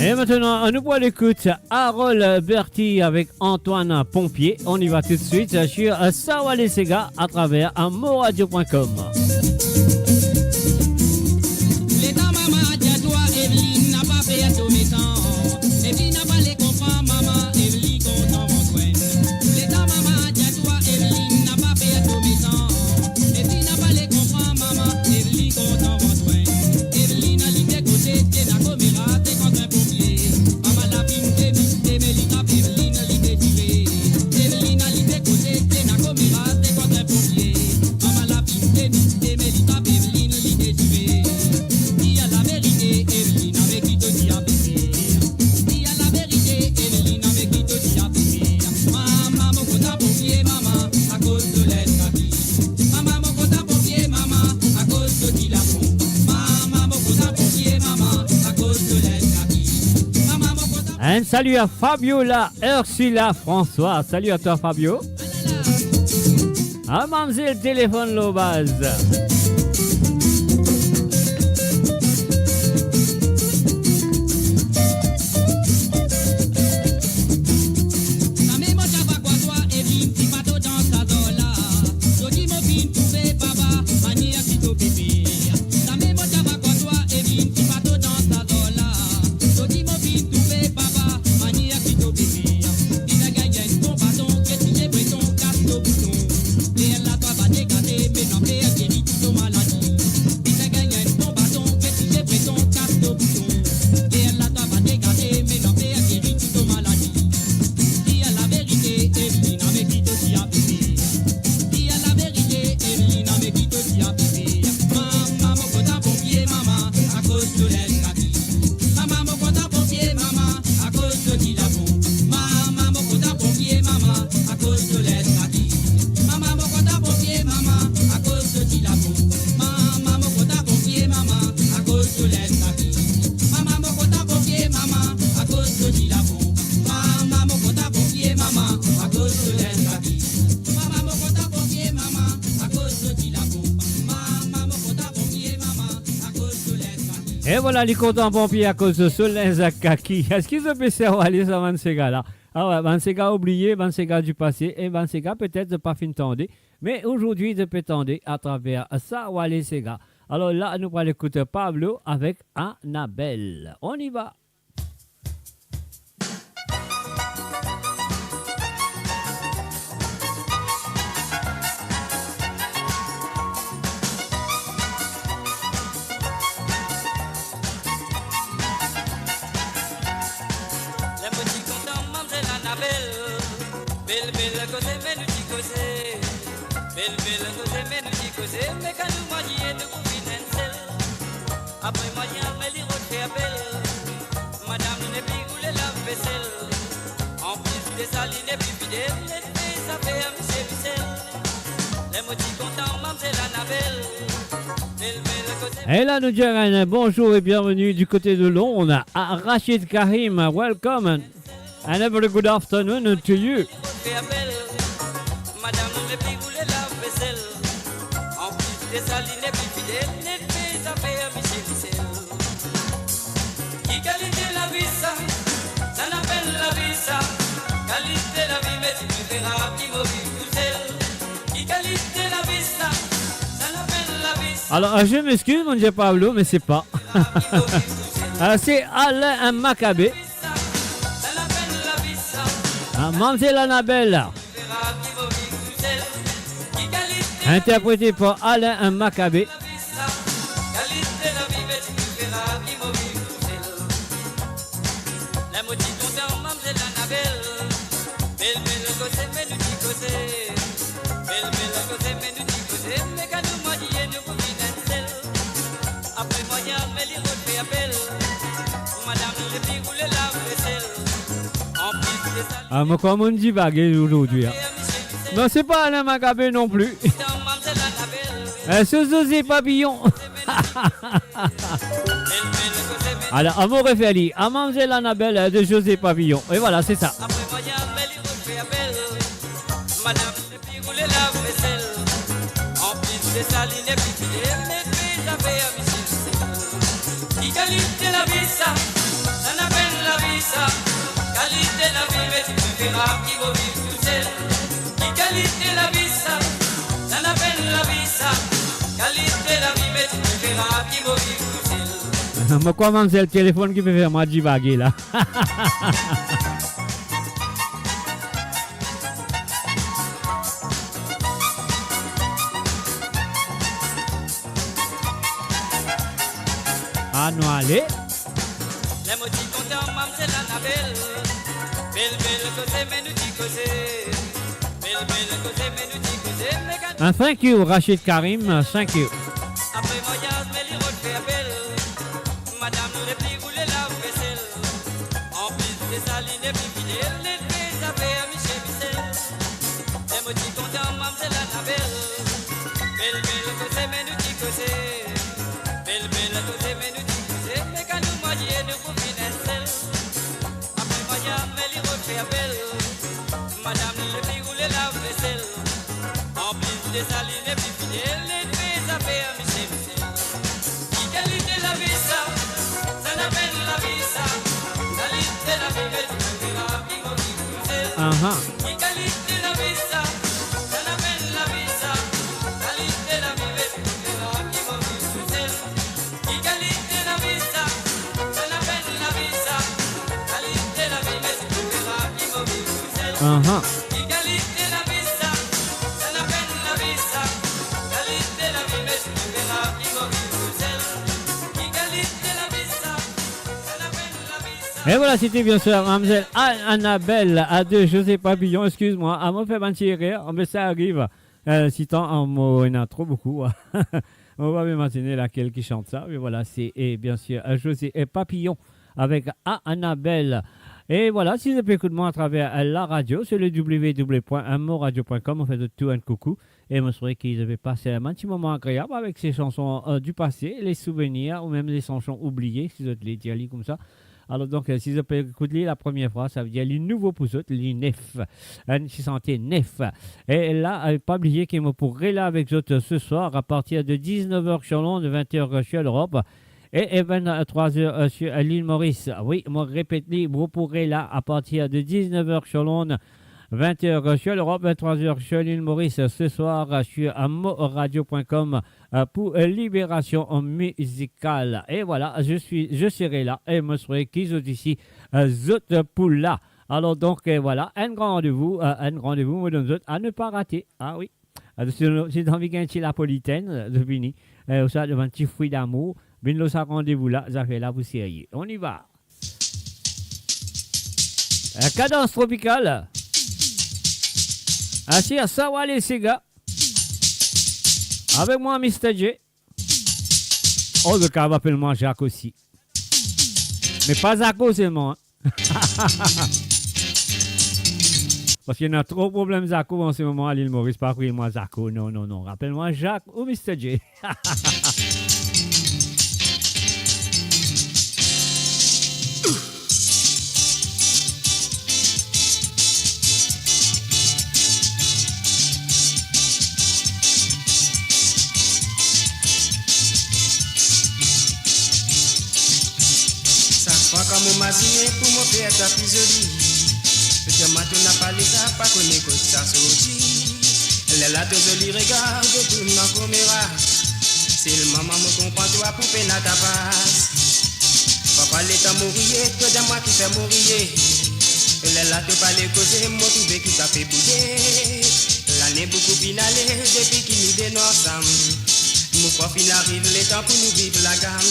Et maintenant, nous pourrons l'écoute Harold Berti avec Antoine Pompier. On y va tout de suite sur Sawale Sega à travers moradio.com. L'état maman, tiens-toi, Evelyne n'a pas fait tous mes temps. Evelyne n'a pas les comprendre, maman, Evelyne content mon soin. L'état maman, tiens-toi, Evelyne n'a pas fait tous mes temps. Evelyne n'a pas les comprendre, maman, Evelyne content mon soin. Evelyne a l'idée côté, t'es la coméra, t'es contre un pompier. Maman la pine, t'es mais l'idée, Evelyne a l'idée tirée. Evelyne a l'idée côté, t'es la coméra, t'es contre un pompier. Maman la pine, t'es mais l'idée, Evelyne a l'idée tirée. Dis à la vérité, Evelyne avec qui te dis à bébé. Dis à la vérité, Evelyne avec qui te dis à bébé. Maman, mon côté pompier, maman, à cause de l'aide kaki. Maman, mon côté pompier, maman, à cause de qui la font. Maman, mon côté pompier, maman, à cause de l'aide kaki. Maman, mon côté. Un salut à Fabiola, Ursula, François. Salut à toi, Fabio. Ah, mademoiselle, téléphone Lobaz. La mémoire va quoi toi, Evelyne, petit bateau dans sa dola. Jodi mon pin, poupée, baba, manière qui te bébé. La mémoire va quoi toi, Evelyne, petit bateau dans sa dola. Jodi mon pin, poupée, baba, manière qui te bébé. Il a gagné un bon bâton, que tu es breton, casse le bouton. Et elle a toi va dégager, mais non, mais elle guérit toute maladie. Il a gagné un bon bâton, que tu es breton, casse le bouton. Et elle a toi va dégager, mais non, mais elle guérit toute maladie. Dis à la vérité, Evelyne, avec qui te dis à bébé. Dis à la vérité, Evelyne, avec qui te dis à bébé. Maman, mon côté pompier, maman, à cause de l'aide kaki. Maman, mon côté pompier, maman, à cause de qui la font. Maman, mon côté pompier, maman, à cause de l'aide kaki. Maman, mon côté pompier, maman, à cause de qui la font. Maman, mon côté pompier, maman, à cause de l'aide kaki. Maman, mon côté pompier, maman, à cause de qui la font. Maman, mon côté pompier, maman, à cause de l'aide kaki. Maman, mon côté pompier, maman, à cause de qui la font. Maman, mon côté pompier, maman, à cause de l'aide kaki. Et voilà les contents pompiers à cause de ce linge à kaki. Est-ce qu'ils ont pu aller ça, Vansega là? Ah ouais, Vansega oublié, Vansega du passé, et Vansega peut-être de pas fin tendre. Mais aujourd'hui, de peut tendre à travers ça, Wale Sega. Alors là, nous allons écouter Pablo avec Annabelle. On y va. Les petits contents, mademoiselle Annabelle. Belle, belle, cause, mais nous t'y causer. Belle, belle, cause, mais nous t'y causer. Mais quand nous manions, nous combinons un seul. Après moyen, mais les rotés appellent. Madame n'est plus roulée la vaisselle. En plus des salines n'est plus fidèle. Les filles, ça fait un monsieur Michel. Les petits contents, mademoiselle Annabelle. Belle, belle, cause. Et là, nous disons un bonjour et bienvenue du côté de Londres à Rachid Karim. Welcome and have a good afternoon to you. Madame ne plus rouler la vaisselle. En plus des salines et plus fidèles, les filles ça fait un Michel Michel. Qui qualité la vie ça? Ça n'appelle la vie ça. Qualité la vie, mais tu me verras qui m'a vu tout seul. Alors, je m'excuse, mon Dieu Pablo, mais c'est pas. C'est Alain Macabé. Mademoiselle Annabelle. Interprété par Alain Macabé. Ah, moi, comme on dit baguette aujourd'hui. Hein. Non, c'est pas Alain Macabé non plus. C'est José Papillon. Alors, Amour et Félie, à Mademoiselle Annabelle de José Papillon. Et voilà, c'est ça. Mais comment c'est le téléphone qui peut faire moi divaguer là? Ah non, allez. Un thank you, Rachid Karim, thank you. Et voilà, c'était bien sûr Mademoiselle Annabelle de José Papillon. Excuse-moi, à moi faire un petit rire, mais ça arrive. Si tant, il y en a trop beaucoup. On va même maintenir laquelle qui chante ça. Mais voilà, c'est bien sûr José Papillon avec Annabelle. Et voilà, si vous avez écouté moi à travers la radio, c'est le www.moradio.com. On fait de tout un coucou. Et je me souviens qu'ils avaient passé un petit moment agréable avec ces chansons du passé, les souvenirs ou même les chansons oubliées, si vous les dire comme ça. Alors donc, si vous avez écouté la première fois, ça veut dire les nouveaux pour eux, les neufs. Qui sentait neuf. Et là, pas oublier que je pourrai là avec vous ce soir à partir de 19h sur Londres, 20h sur l'Europe. Et 23h sur l'île Maurice. Oui, moi répète, vous pourrez là à partir de 19h sur Londres, 20h sur l'Europe, 23h sur l'île Maurice. Ce soir sur moradio.com pour Libération musicale. Et voilà, je serai là et me serai qu'ils ont ici zot pour là. Alors donc voilà, un grand rendez-vous, me donne à ne pas rater. Ah oui, c'est dans le napolitaine de Vini, ça devant un petit fruit d'amour. Bien là, ça rendez-vous là, ça fait là, vous seriez. On y va. Cadence tropicale. Assis à savoir les gars. Avec moi, Mr. J. Oh, le cas m'appelle moi Jacques aussi. Mais pas Zaco seulement. Hein. Parce qu'il y en a trop de problèmes Zaco en ce moment à l'île Maurice. Pas pris moi Zaco. Non. Rappelle-moi Jacques ou Mr. J. M'a signé pour mon faire ta plus jolie. Peut-être matin n'a pas les gars, pas connaître que ça sorti. Elle est là, te jolie, regarde, tout le monde commera. C'est le maman me comprend, toi, poupée, n'a ta passe. Papa, l'état mourir, toi, de moi qui fait mourir. Elle est là, te parler, causer, moi, trouver qui t'a fait bouder. L'année beaucoup finale, depuis qu'il nous donne ensemble. Mon profil arrive, le temps pour nous vivre la gamme.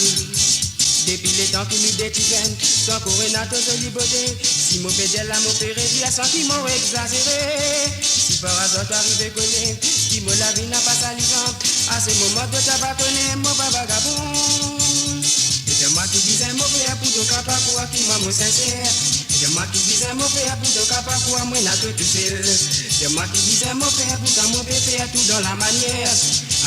Depuis le temps qu'il nous détienne, sans coronato de liberté. Si mon pédale là, mon père est bien, sans qui m'aurait exagéré. Si par hasard tu arrives connaître, qui me la vie n'a pas sa licence. À ce moment de tabac connaître, mon pas vagabond. Et c'est moi qui disais mon père pour ton capa pour qui m'a mon sincère. C'est moi qui disais mon père pour ton capa pour moi n'a tout seul. C'est moi qui disais mon père pour ton mon pépé tout dans la manière.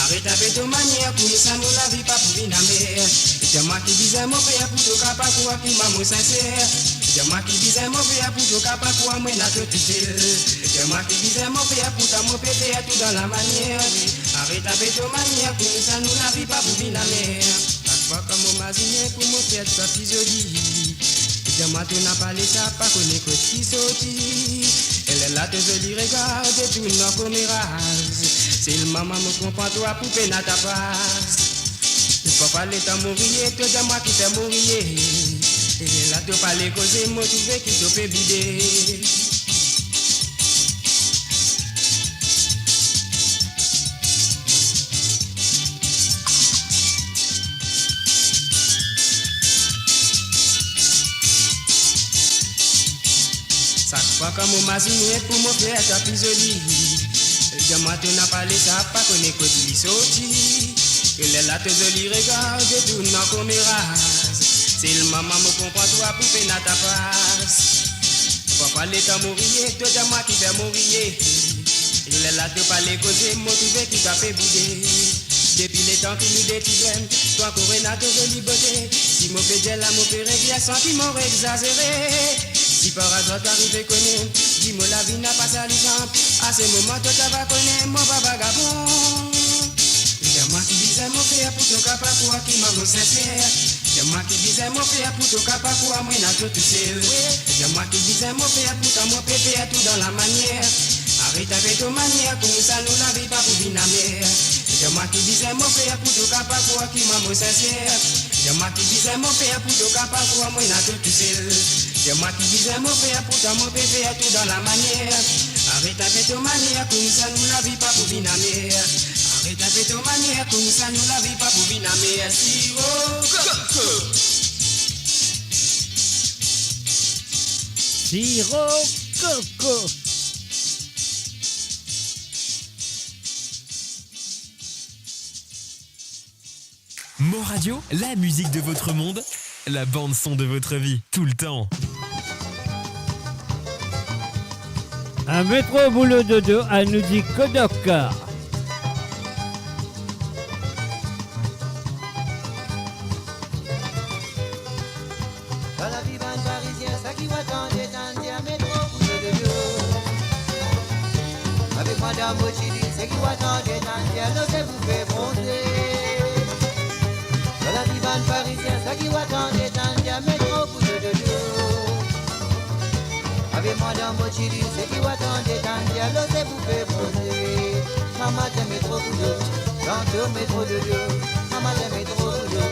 Arrête avec ton manière pour nous ça nous la vie pas pour une amère. C'est moi qui disais mon père pour ton capa pour qui m'a mon sincère. C'est moi qui disais mon père pour ton capa pour moi n'a tout seul. C'est moi qui disais mon père pour ton mon pépé tout dans la manière. Arrête avec ton manière pour nous ça nous la vie pas pour une amère. Chaque fois comme on m'a signé pour mon père soit plus joli. Moi tu n'as pas les ça pas connaître qui sorti. Elle est là te jolie regarde tout non comme rase. C'est le maman me comprend toi poupée n'a ta passe. Le papa l'état mourir toi de moi qui t'ai mourir. Elle est là te parler causer motiver qui te fait bider. Comme on m'a signé pour me faire ta plus jolie. Moi tu n'as pas les ça pas connaître que tu sorti. Elle est là te jolie regarde tout non comme rase. C'est le maman me comprend toi poupée n'a ta passe. Papa l'état mourir toi de moi qui fait mourir. Elle est là te parler causer motiver qui t'a fait bouder. Depuis les temps qui nous détiennent, toi corona te jolie beauté. Si mon pédale là mon père bien senti m'aurait exagéré. Si par hasard t'arrives connaître, dis-moi la vie n'a pas sa licence. À ce moment toi tu vas connaître mon pas vagabond. C'est moi qui disais mon père pour ton capa pour qui m'a mon sincère. C'est moi qui disais mon père pour ton capa pour moi n'a tout seul. C'est moi qui disais mon père pour ton mon pépé tout dans la manière. Arrête avec ton manière comme ça nous la vie pas pour bien amère. C'est moi qui disais mon père pour ton capa pour qui m'a mon sincère. C'est moi qui disais mon père pour ton capa pour moi n'a tout seul. C'est moi qui disais mon père pour ton mon pépé tout dans la manière. Arrête avec ton manière comme ça nous la vie pas pour bien amère. Arrête avec ton manière comme ça nous la vie pas pour bien amère. Sirop coco. Mo Radio, la musique de votre monde, la bande son de votre vie, tout le temps. Un métro boulot de deux, elle nous dit Kodok. Dans la vie van parisienne, ça qui va tendre dans un métro boulot de deux. Avec madame Mochili, c'est qui va tendre dans un autre vous fait bronzer. Dans la vie van parisienne, ça qui va tendre dans un métro boulot de deux. Avec madame Mochili, c'est qui va tendre dans un autre vous fait bronzer. Maman t'aime métro boulot, dans deux métro de deux. Maman t'aime métro boulot,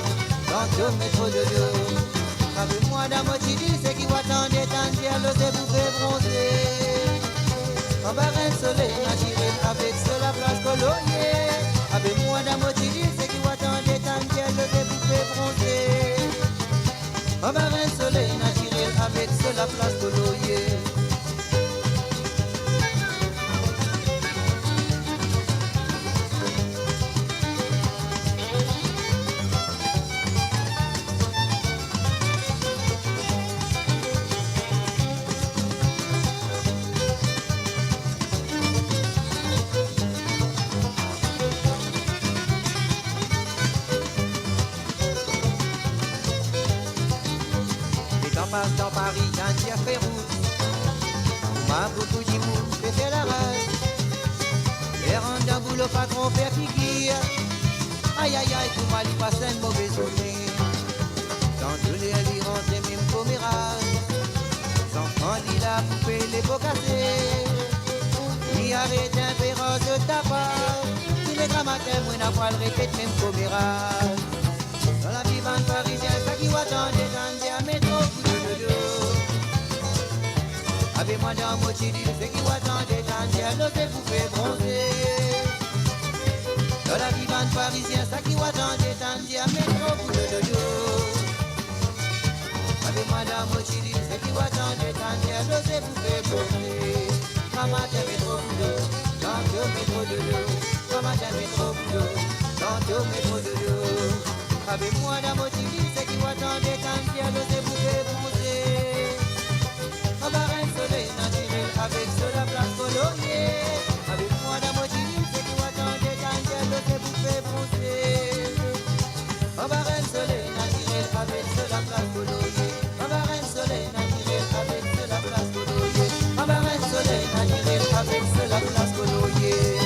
dans deux métro de deux. Avec moi dans Mochili, c'est qui va tendre dans un autre vous fait bronzer. En barre soleil naturel avec cela place colonier. Avec moi dans Mochili, c'est qui va tendre dans un autre vous fait bronzer. En barre soleil naturel avec cela place colonier. Passe dans Paris, Tantia fait route. M'a beaucoup dit mou, fait la race. Les rangs d'un boulot patron fait figure. Aïe aïe aïe, tout mal y passe un mauvais souvenir. Dans tous les lits rentrent même commérage. Sans enfants, il a coupé les pots cassés. Il arrête un féroce de tabac. matin, moi n'a pas le répète même commérage. Dans la vivante parisienne, ça qui va dans des gens, à métro, coup de dodo. Avec moi dans mon chili, c'est qui va dans des gens, à l'autre vous fait bronzer. Dans la vivante parisienne, ça qui va dans des gens, à métro, coup de dodo. Avec moi dans mon chili, c'est qui va dans des gens, à l'autre vous fait bronzer. Maman t'aime trop boulot, tantôt métro dodo. Maman t'aime trop boulot, tantôt métro dodo. Avec moi dans mon chili, c'est qui va dans des temps, à l'autre vous fait bronzer. On va un soleil naturel avec cela place colorier. Avec moi dans mon chili, c'est qui va dans des temps, à l'autre vous fait bronzer. On va un soleil naturel avec cela place colorier. On va un soleil naturel avec cela place colorier. On va un soleil naturel avec cela place colorier.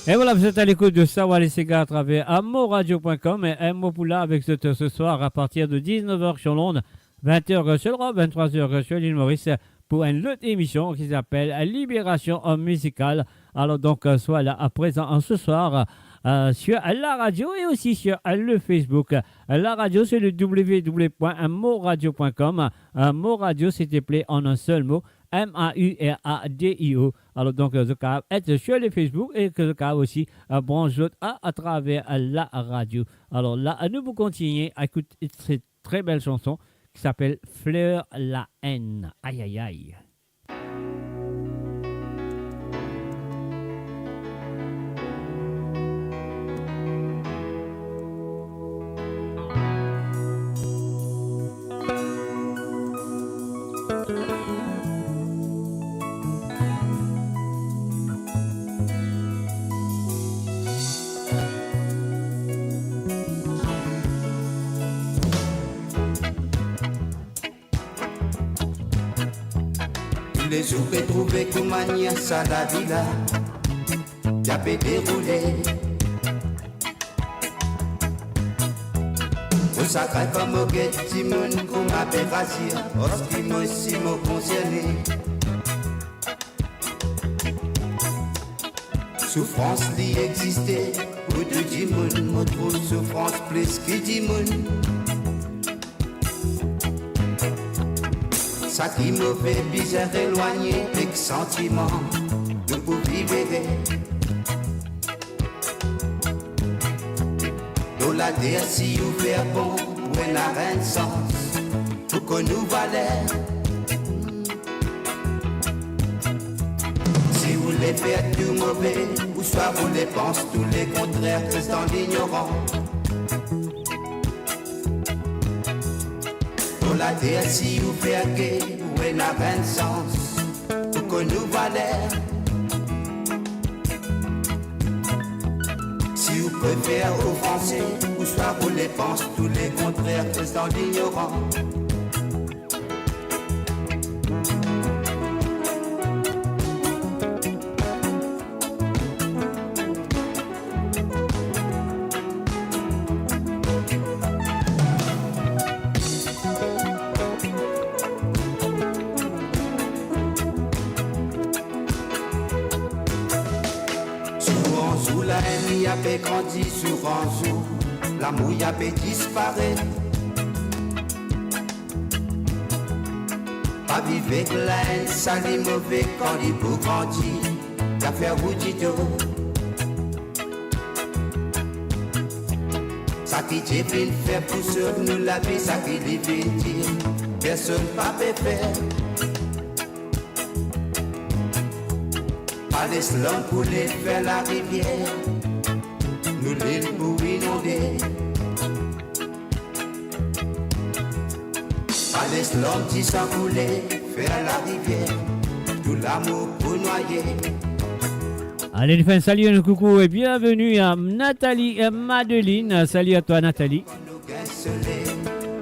Et voilà, vous êtes à l'écoute de Sawa les Sega à travers amoradio.com et un mot pour là avec ce soir à partir de 19h sur l'onde, 20h sur l'Europe, 23h sur l'île Maurice pour une autre émission qui s'appelle Libération musicale. Alors donc, soit là à présent en ce soir sur la radio et aussi sur le Facebook. La radio, c'est le www.moradio.com. Moradio, s'il te plaît, en un seul mot. M-A-U-R-A-D-I-O. Alors donc, je peux être sur le Facebook et que je peux aussi brancher à travers la radio. Alors là, nous vous continuer à écouter cette très belle chanson qui s'appelle Fleur la haine. Aïe aïe aïe. Les jours que trouvé Koumania ça la villa y'a fait dérouler au sacré comme au guet Timon qu'on m'appelle Razia Oski moi si m'ont concerné souffrance li existait ou de Timon m'en trouve souffrance plus que Timon. Ça qui me fait bizarre éloigné avec sentiment de vous vivre. Dans la terre si vous faire bon, où elle n'a rien de sens, pour que nous valeur. Si vous les faites tout mauvais, ou soit vous les pensez tous les contraires, c'est dans l'ignorant. La terre si vous faites gay, où elle n'a rien de sens, pour que nous valeur. Si vous préférez aux Français, ou soit vous les pensez tous les contraires, c'est dans l'ignorant. Avait grandi sur un jour, l'amour y avait disparu. Pas vivre avec la haine, ça les mauvais quand il vous grandit, y'a fait roudito. Ça qui t'est venu faire pour sur nous la vie, ça qui l'est venu dire, personne pas peut faire. Pas les slums pour les faire la rivière. Nous l'île pour inonder. Pas les slums qui s'encoulaient, faire la rivière, tout l'amour pour noyer. Allez les fans, salut, un coucou et bienvenue à Nathalie et Madeline. Salut à toi Nathalie.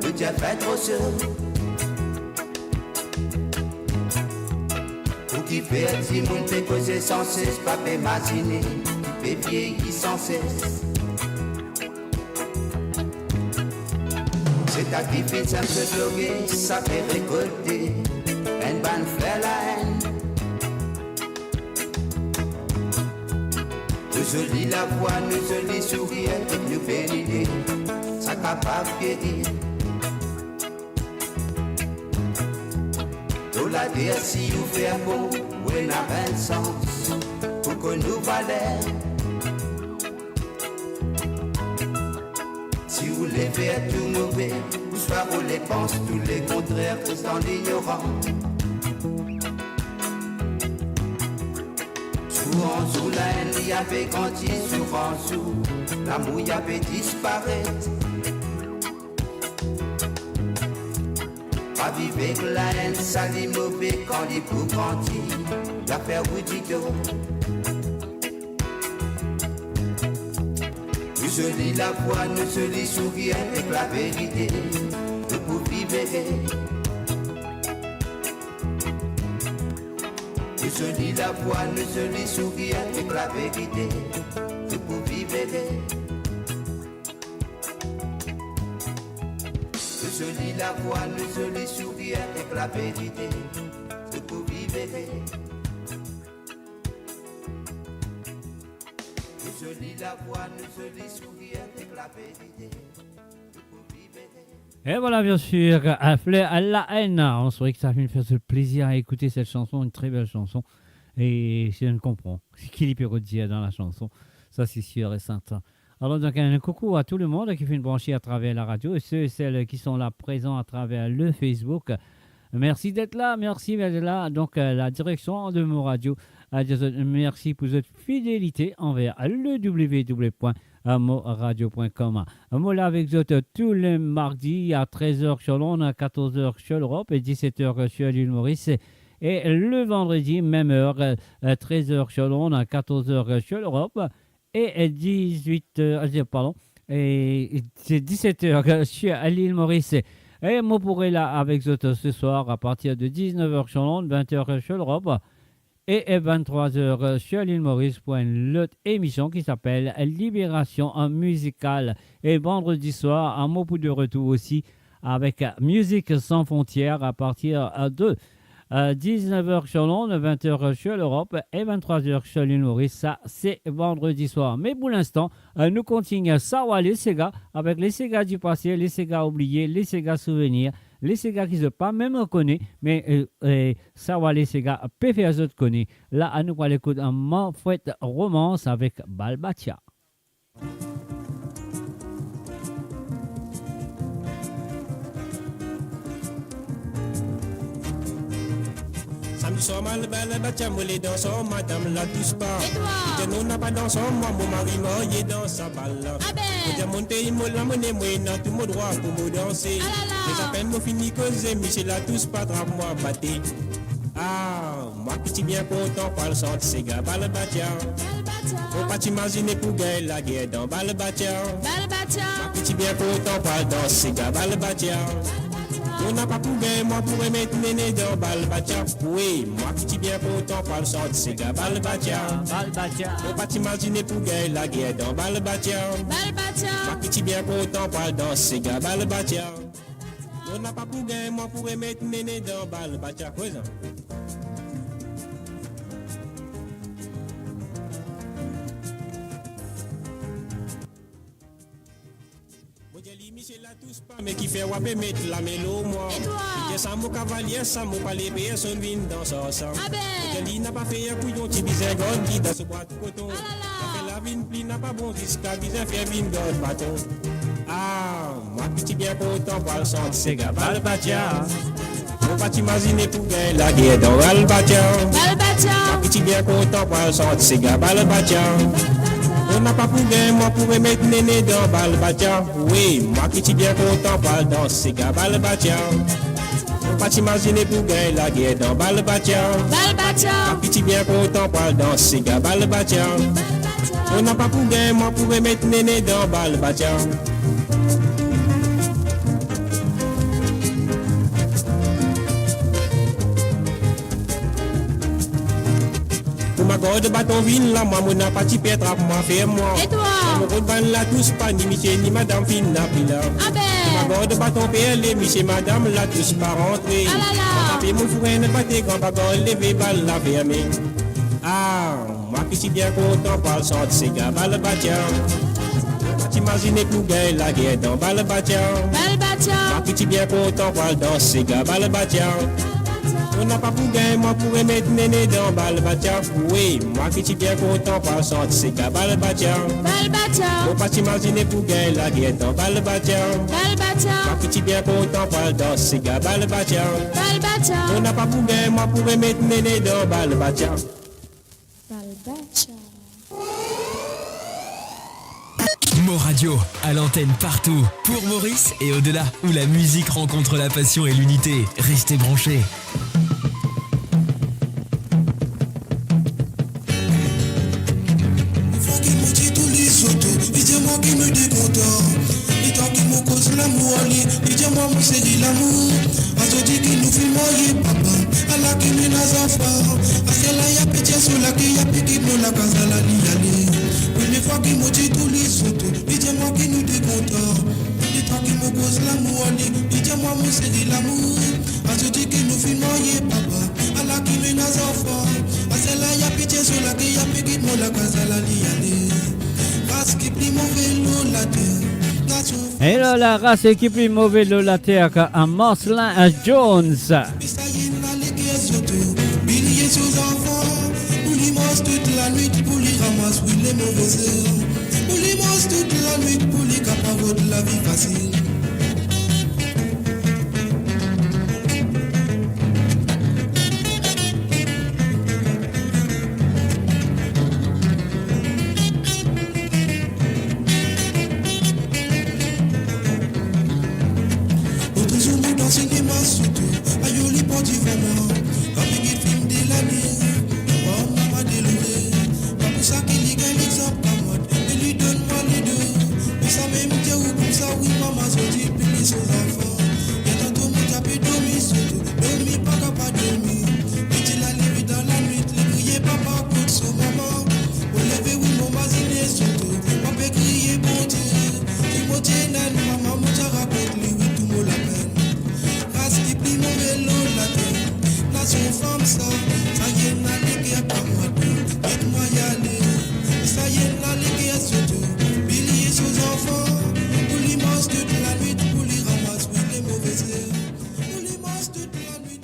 Le diable est trop sûr. Pour qui fait si mon fait causer sans cesse, pas m'imaginer. Les vieillis sans cesse. C'est à qui fait ça se droguer, ça fait récolter une bonne jolie la voix, nous jolis sourire, nous belle idée, ça capable guérir. Dans la DSI ou faire beau, où on a un sens, pour que nous valons. Si vous voulez faire tout mauvais, ou soit vous les pensez, tous les contraires, tout en ignorant. Souvent sous la haine, il y avait grandi, souvent sous l'amour, il y avait disparaître. Pas vivre avec la haine, ça les mauvais quand il peut grandir. L'affaire vous dit que nous jolis la voix, nous jolis sourire avec la vérité. Nous pouvons vivre. Nous jolis la voix, nous jolis sourire avec la vérité. Nous pouvons vivre. Nous jolis la voix, nous jolis sourire avec la vérité. Nous pouvons vivre. Nous jolis la voix, nous jolis sourire avec la vérité. Nous pouvons vivre. Et voilà, bien sûr, Appelé à la haine. On saurait que ça fait me faire ce plaisir à écouter cette chanson, une très belle chanson. Et je ne comprends ce qu'il peut dire dans la chanson. Ça, c'est sûr et certain. Alors, donc, un coucou à tout le monde qui fait une branchée à travers la radio et ceux et celles qui sont là présents à travers le Facebook. Merci d'être là, merci d'être là. Donc, la direction de Mo Radio. Merci pour votre fidélité envers le www.moradio.com. Moi là avec vous tous les mardis à 13h sur Londres, à 14h sur l'Europe et 17h sur l'île Maurice. Et le vendredi, même heure, 13h sur Londres, à 14h sur l'Europe et 17h sur l'île Maurice. Et moi pourrai là avec vous ce soir à partir de 19h sur Londres, 20h sur l'Europe. Et 23h sur l'île Maurice pour une autre émission qui s'appelle Libération musicale. Et vendredi soir, un mot pour de retour aussi avec Musique sans frontières à partir de 19h sur Londres, 20h sur l'Europe et 23h sur l'île Maurice. Ça, c'est vendredi soir. Mais pour l'instant, nous continuons Sawa les Sega avec les Sega du passé, les Sega oubliés, les Sega souvenirs. Les Sega qui ne sont pas même reconnus, mais ça va les Sega peut faire autres connus. Là, à nous allons écouter un Manfred romance avec Balbatia. Samedi soir, Balbatia, moulé dans son madame la touche pas. Et nous n'a pas dans son moi, mon mari m'a dans sa balle. Pour mon pays, mon la monnaie, moi, n'a tout mon droit pour me danser. Les appels m'ont fini causer, Michel la touche pas, drape moi, batté. Ah, moi qui bien content, par le sang de ces gars, Balbatia. Faut pas t'imaginer pour gagner la guerre dans Balbatia. Moi qui bien content, par dans ces gars, Balbatia. On n'a pas pour gagner, moi pourrais mettre néné dans Balbatia. Oui, moi qui bien content, par le sang de ces gars, Balbatia. Faut pas t'imaginer pour gagner la guerre dans Balbatia. Moi qui bien content, par dans ces gars, Balbatia. On n'a pas pour gagner, moi pourrais mettre néné dans Balbatia. Oui, ça. Michel la tous pas, mais qui fait wapé mettre la mélo moi. Et ça mon cavalier, ça mon palais payé son vin dans son sang. Il n'a pas fait un couillon, petit bizarre god qui dans ce bois de coton. Après la vine pli n'a pas bon jusqu'à bizarre faire vin god bâton. Ah, moi petit bien content par le sang de ces gars, Balbatia. Faut pas t'imaginer pour gagner la guerre dans Balbatia. Moi petit bien content par le sang de ces gars, Balbatia. On n'a pas pour gagner, moi pourrais mettre néné dans Balbatia. Oui, moi qui suis bien content, parle dans ces gars, Balbatia. Faut pas t'imaginer pour gagner la guerre dans Balbatia. Moi qui suis bien content, parle dans ces gars, Balbatia. On n'a pas pour gagner, moi pourrais mettre néné dans Balbatia. Ma god bâton vine là, moi mon apati pétra pour moi faire moi. Et toi? Mon god ban la tous pas ni Michel ni madame fin n'a plus là. Ma god bâton PL Michel madame la tous pas rentré. On tapé mon frère ne pas tes grands pas lever balle la fermée. Ah, moi qui suis bien content par le sang de ces gars, Balbatian. T'imagines que nous gagnons la guerre dans Balbatian. Moi qui suis bien content par le dans ces gars, Balbatian. On n'a pas pour gagner, moi pourrais mettre néné dans Balbatian. Oui, moi qui suis bien content par le sang de ces gars, Balbatian. Faut pas t'imaginer pour gagner la guerre dans Balbatian. Moi qui suis bien content par le dans ces gars, Balbatian. On n'a pas pour gagner, moi pourrais mettre néné dans Balbatian. Mo Radio, à l'antenne partout, pour Maurice et au-delà, où la musique rencontre la passion et l'unité. Restez branchés. Dis-moi qui me décontent, et tant qu'il me cause l'amour, dis-moi mon série l'amour. A te dit qu'il nous fait moyer papa, à la qui nous n'a enfants. À celle-là y'a pitié sur la qui y'a piqué pour la casa la liale. Première fois qu'il me dit tous les autres, dis-moi qui nous décontent, et tant qu'il me cause l'amour, dis-moi mon série l'amour. A te dit qu'il nous fait moyer papa, à la qui nous n'a enfants. À celle-là y'a pitié sur la qui y'a piqué pour la casa la liale. Et là, la race qui plus mauvais de la terre qu'un Marcelin à Jones. Billiers aux enfants, pour les monstres toute la nuit, pour les ramasser, oui, les mauvais heures. Pour les monstres toute la nuit, pour les capables de la vie facile.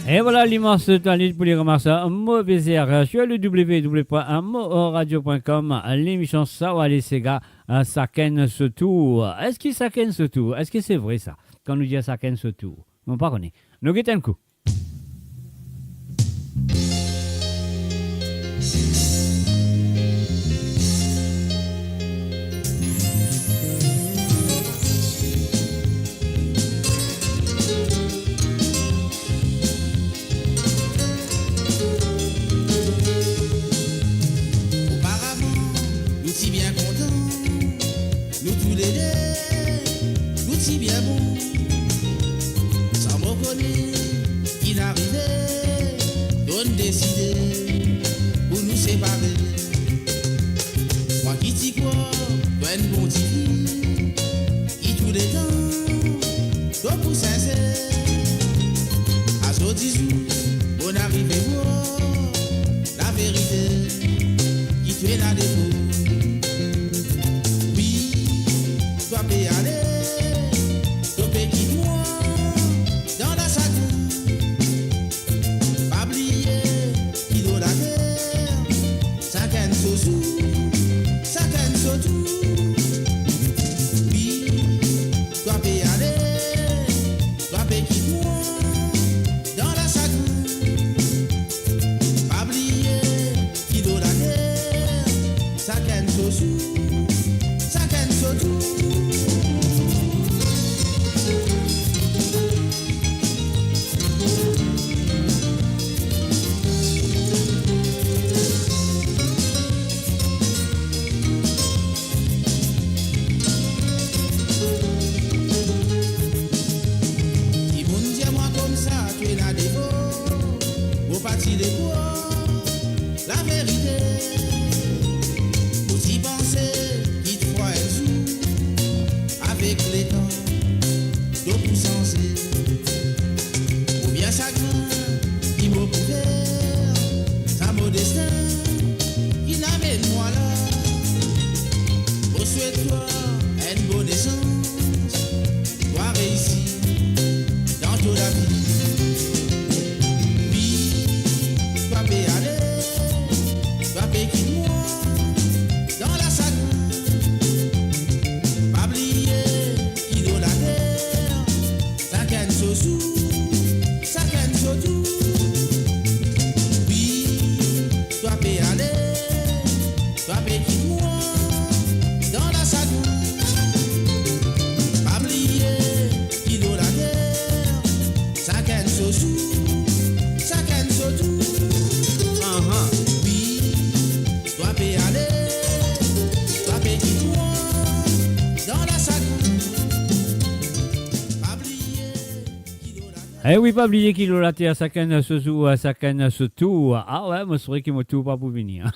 Et voilà l'immense talent pour les ramasser un mauvais air sur le www.moradio.com. L'émission ça va aller ces gars, ça ken ce tour. Est-ce qu'il ça ken ce tour? Est-ce que c'est vrai ça? Quand nous dit ça ken ce tour, on pas connaît. Nous guettons un coup. Qui n'a Eh oui, pas oublier qu'il a laté à sa canne ce jour, à sa canne ce tour. Ah ouais, moi, c'est vrai qu'il m'a tout pas pour venir.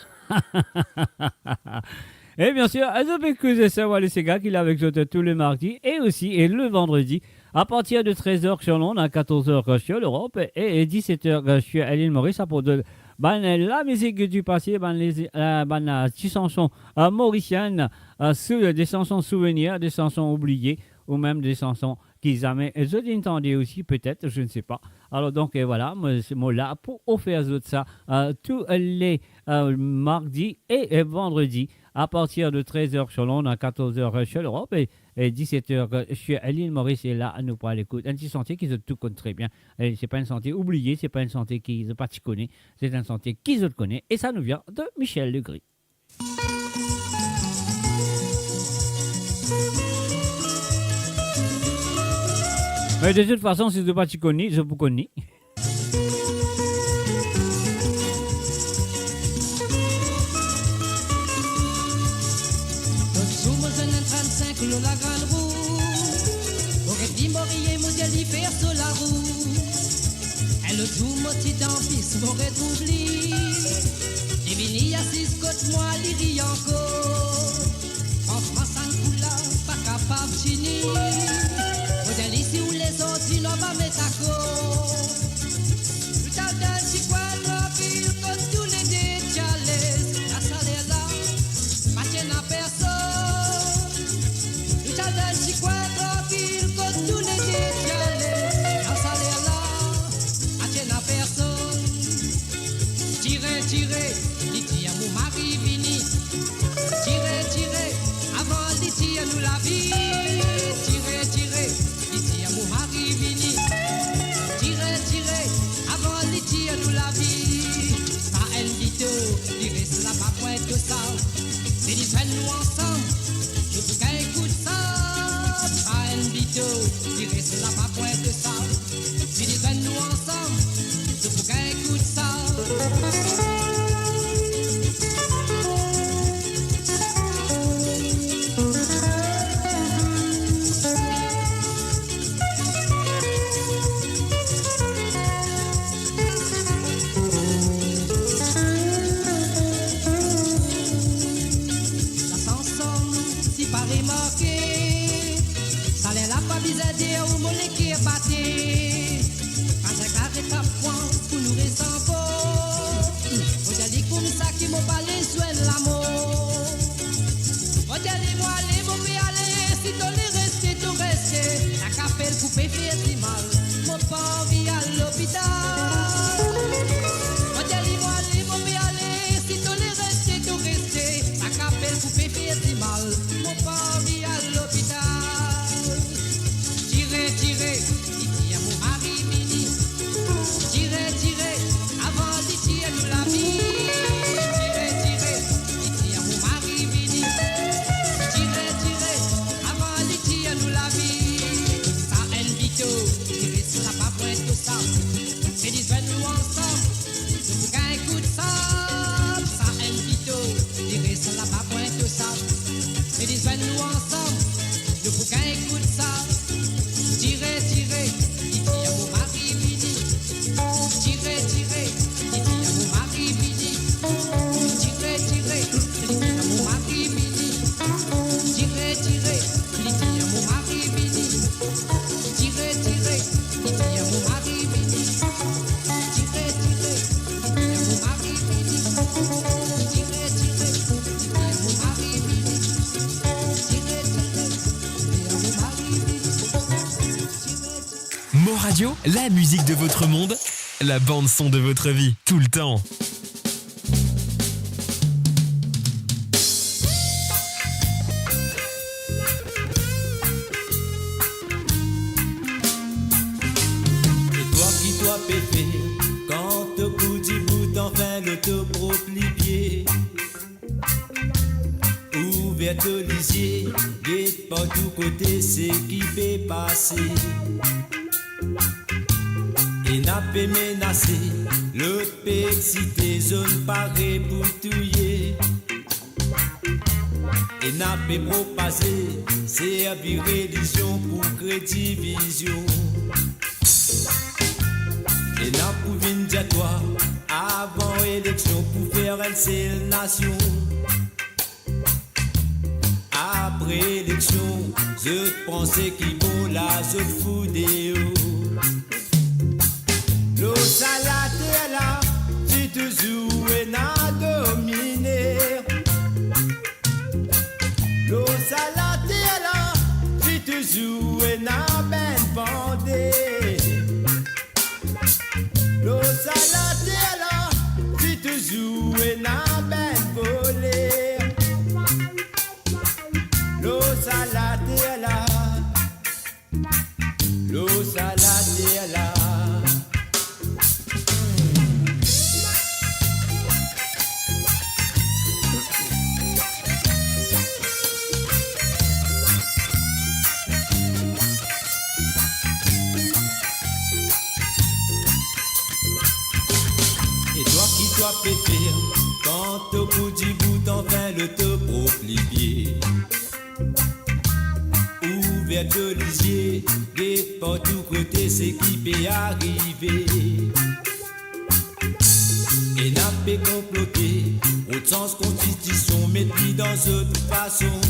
Et bien sûr, je peux savoir les gars qu'il est avec nous tous les mardis et aussi et le vendredi à partir de 13h sur Londres, à 14h sur l'Europe et 17h sur l'île Maurice pour de la musique du passé, les chansons mauriciennes, des chansons souvenirs, des chansons oubliées ou même des chansons qu'ils avaient. Je l'entendais aussi peut-être, je ne sais pas. Alors donc voilà, moi là pour offrir ça tous les mardis et vendredis à partir de 13h sur Londres, à 14h sur l'Europe et 17h sur l'île Maurice. Et là, nous pourrons l'écouter. Un petit sentier qui se tout connaît très bien. C'est pas une santé oubliée, c'est pas une santé qui ne pas connaît, c'est un santé qui se connaît. Et ça nous vient de Michel Legris. Mais de toute façon, si je ne pas connais, je vous connais. La grande roue, aurait dit Morier, mon Dieu, faire sur la roue. Elle joue mon petit dampis, m'aurait troublé. Et vini assise côte moi, l'iri encore. Franchement, ça ne coule là, pas capable de finir. Modèle ici où les autres, ils n'ont pas mettre à cause. Tout à l'heure, si quoi, l'empire, comme tous les décalés. La salle est là, pas tienne à personne. Si quoi tranquille comme tous les décalés, la salaire là, attienne à personne. Tirez, tirez, dit à mon mari vini. Tirez, tirez, avant dit à nous la vie. Tirez, tirez, dit à mon mari vini. Tirez, tirez, avant dit à nous la vie. Pas un vito, tirez cela pas pour être ça. C'est dit nous ensemble, je vous gagne écoute ça. Tirer sur la pas point de ça. Si nous ensemble, je faut qu'un écoute ça. La chanson, si pas remarqué. Ou mon équipe batté, quand j'ai carré ta point pour nous rester encore. Vous allez comme ça qui m'ont parlé sur l'amour. Vous allez moi aller, vous pouvez aller, si tu les rester, tu restes. La capelle coupée fait mal, mon pas envie à l'hôpital. Vous allez moi aller, vous pouvez aller, si tu les rester, tu restes. La capelle coupée fait mal, mon pas envie à l'hôpital. Tirez, dit à mon mari mini. Tirez, tirez, avant dit à nous la vie. Tirez, tirez, dit à mon mari mini. Tirez, tirez, avant dit à nous la vie. Ça un vito, tirez sur la papouette tout ça. C'est dit nous ensemble, je vous gagne coup de ça. Ça un vito, tirez sur la papouette tout ça. C'est dit nous ensemble, je vous gagne coup de ça. Tirez, tirez, dit à mon mari vini. Tirez, tirez, dit à mon mari vini. Tirez, tirez, dit à mon mari vini. Tirez, tirez, dit à mon mari vini. Tirez, tirez, dit à mon mari vini. Tirez, tirez, dit à mon mari vini. Tirez, tirez, dit à mon mari vini. Tirez, tirez, dit à mon mari vini. Mo Radio, la musique de votre monde, la bande son de votre vie, tout le temps. Et toi qui dois péter, quand te coup du bout enfin de te propre pied. Ouvert le lisier, guette par tous côtés, c'est qui fait passer. Et n'a pas menacé, l'autre peut exciter, zone parée pour touiller. Et n'a pas propasé, c'est à religion pour créer division. Et n'a pour venir dire toi, avant élection pour faire elle c'est la nation. Après élection, je pensais qu'il vaut la je fous des hauts. L'eau salade est là, si toujours et n'a dominé. L'eau salade est là, si toujours et n'a ben bandé. L'eau salade est là, si toujours et n'a ben volé. L'eau salade est là, l'eau salade est là. Et toi qui dois péter, quand au bout du bout enfin le te proplier. Ouvert de lisier, des portes tous côtés, c'est qui peut arriver. Et n'a pas comploté, au sens constitution, mettez dans autre façon.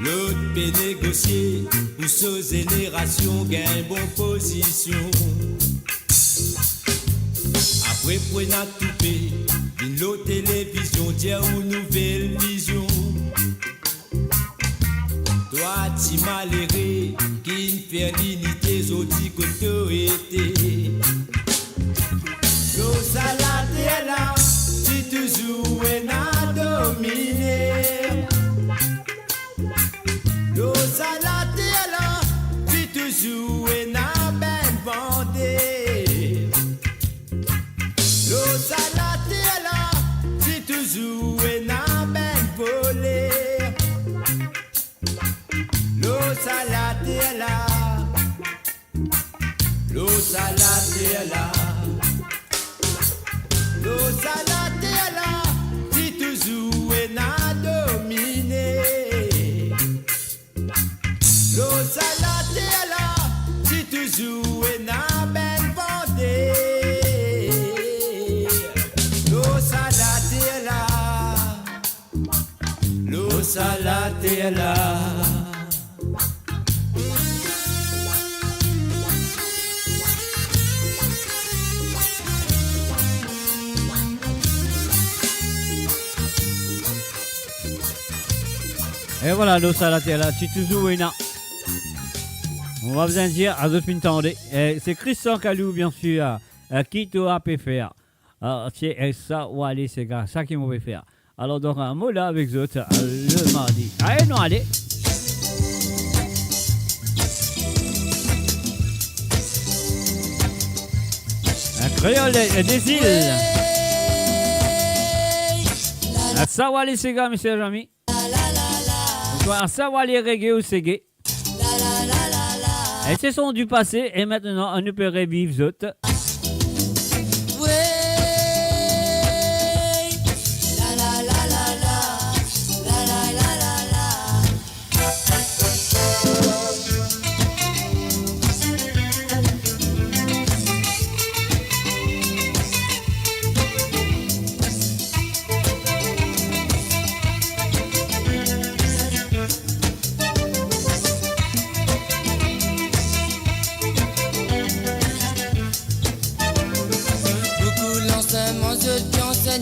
L'autre peut négocier, pour ce génération gagne bonne position. Après prenez tout paix, une l'autre télévision, dire une nouvelle vision. Toi, tu malheureux, qui ne fait l'unité, zo dit que tu étais. L'eau salade est là, si toujours et n'a dominé. L'eau salade est là, si toujours et n'a ben bandé. L'eau salade est là, si toujours et n'a ben volé. L'eau salade est là, l'eau salade est là, l'eau salade est là, si toujours et n'a dominé. L'eau salade est là, si toujours et n'a ben vendé. L'eau salade est là, l'eau salade est là. Et voilà, l'eau salade est là, Titouzou Wena. On va vous dire à d'autres m'entendez. C'est Christian Kalou, bien sûr, qui t'a pu faire. C'est ça, ou allez, c'est ça qui m'a fait faire. Alors, donc, un mot là avec vous le mardi. Allez, non, allez. Un créole des îles. À savoir les ségas, monsieur Jamy. À savoir les reggae ou ségé. Et ce sont du passé et maintenant on ne peut revivre d'autres.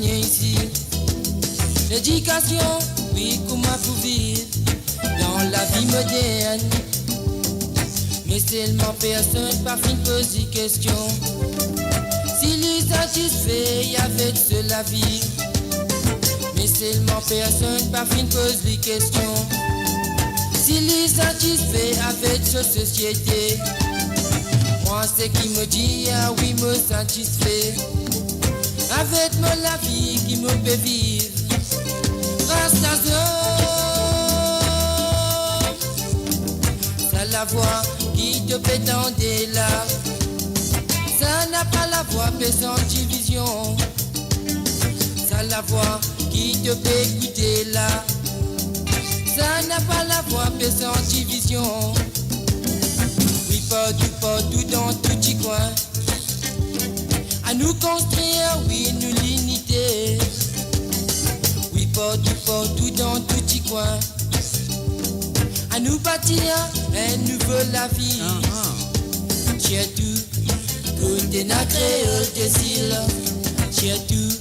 Ici. L'éducation, oui, comment pour vivre dans la vie moderne. Mais seulement personne par fin pose des questions. S'il est satisfait avec cela vie. Mais seulement personne par fin pose des questions. S'il est satisfait avec cette société. Moi c'est qui me dit ah oui me satisfait. Avec moi la vie qui me fait vivre. Rasta c'est la voix qui te fait tendre là. Ça n'a pas la voix sans division. Ça la voix qui te fait écouter là. Ça n'a pas la voix sans division. Oui Oui, partout dans tout petit coin. À nous construire, oui, nous l'unité. Oui, partout dans tout petit coin. À nous bâtir un nouveau la vie. Tiens tout, côté na créole des îles. Tiens tout,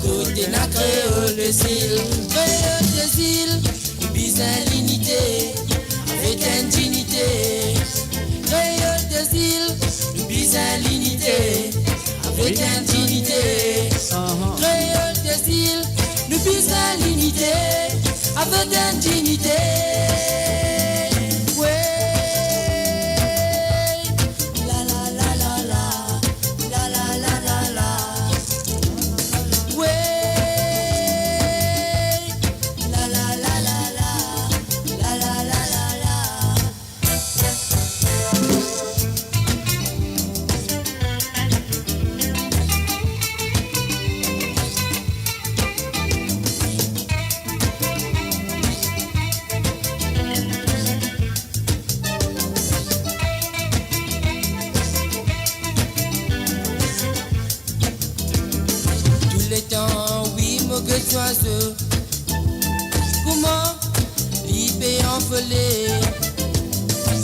côté na créole des îles. Créole des îles, bizarre l'unité, avec indignité. Créole des îles, bizarre l'unité, avec indignité. Créole des îles, nous bizarre l'unité, avec indignité. Oiseau, comment l'ipé envolé,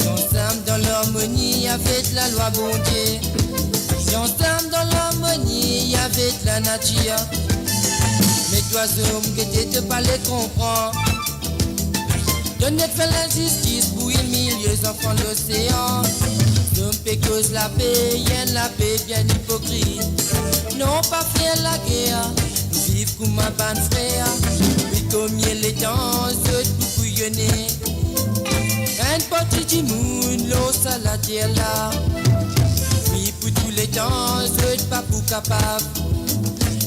ensemble dans l'harmonie avec la loi bon Dieu, ensemble dans l'harmonie avec la nature. Mais oiseaux, m'guetter te pas les comprendre. Donne fait l'injustice pour les milieux enfants de l'océan. Nous pécose la paix, y'en la paix bien hypocrite. Non pas faire la guerre. Vive comme ma bande frère, oui comme il est temps, je peux bouillonner. Un petit du monde, l'eau ça la terre là. Oui pour tous les temps, je pas pour capable.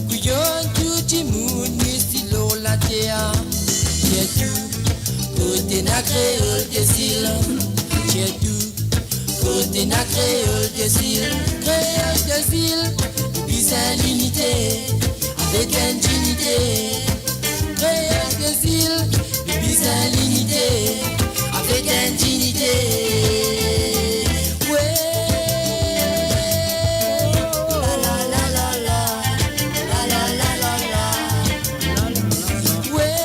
Bouillonne tout du monde, ici l'eau la terre. Tiens tout, côté na créole des îles. Tiens tout, côté na créole des îles. Créole des îles, bizarre l'unité. Avec indignité, créole des îles, le bizarre l'unité, avec indignité. Ouais, la la la la la, la la la la la, ouais,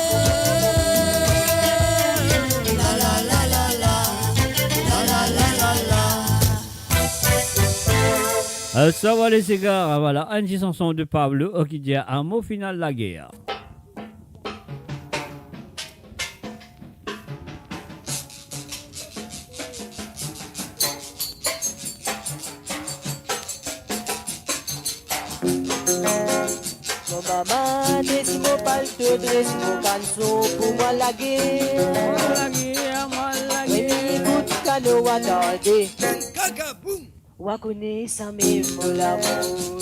la la la la la, la la la la. Ça va les égards, voilà, un petit chanson de Pablo qui dit un mot final la guerre. Mon maman, laisse mon palto, dresse mon canson pour moi la guerre. La guerre, moi la guerre. Oui, écoute, cano, attendez. Wakone sa me l'amour.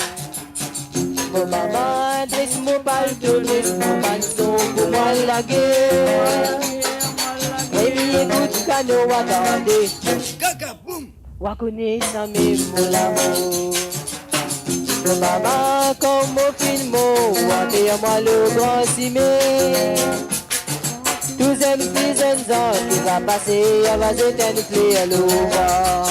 Mon maman dresse mon palto, dresse mon canson pour moi la guerre. Baby, écoute, cano, attendez. Wakone sa me l'amour. Mon maman, comme mon film, moi le grand cimé. Tous aiment plus ans qui va passer, elle va jeter une clé à l'ouvert.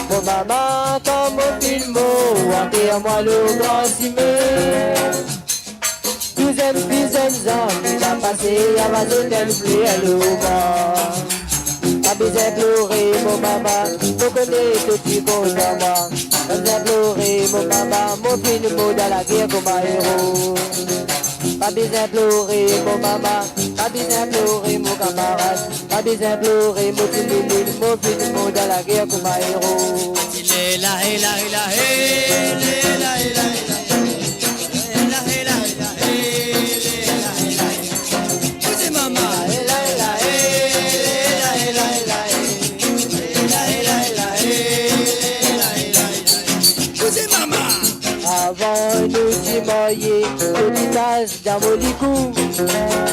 Mon maman, comme mon film, moi le grand cimé. Tous aiment plus ans qui va passer, elle va jeter une clé à l'ouvert. Pas besoin de pleurer, mon maman, faut connaître que tu comptes à moi. Pas besoin de pleurer, mon maman, mon film dans la guerre comme un héros. Pas besoin de pleurer, mon maman, pas besoin de pleurer, mon camarade. Pas besoin de pleurer, mon film dans la guerre comme un héros. Il est là, il est là, il est là, il est là, il est là, il est là. Avant nous d'y petitas dans mon licou.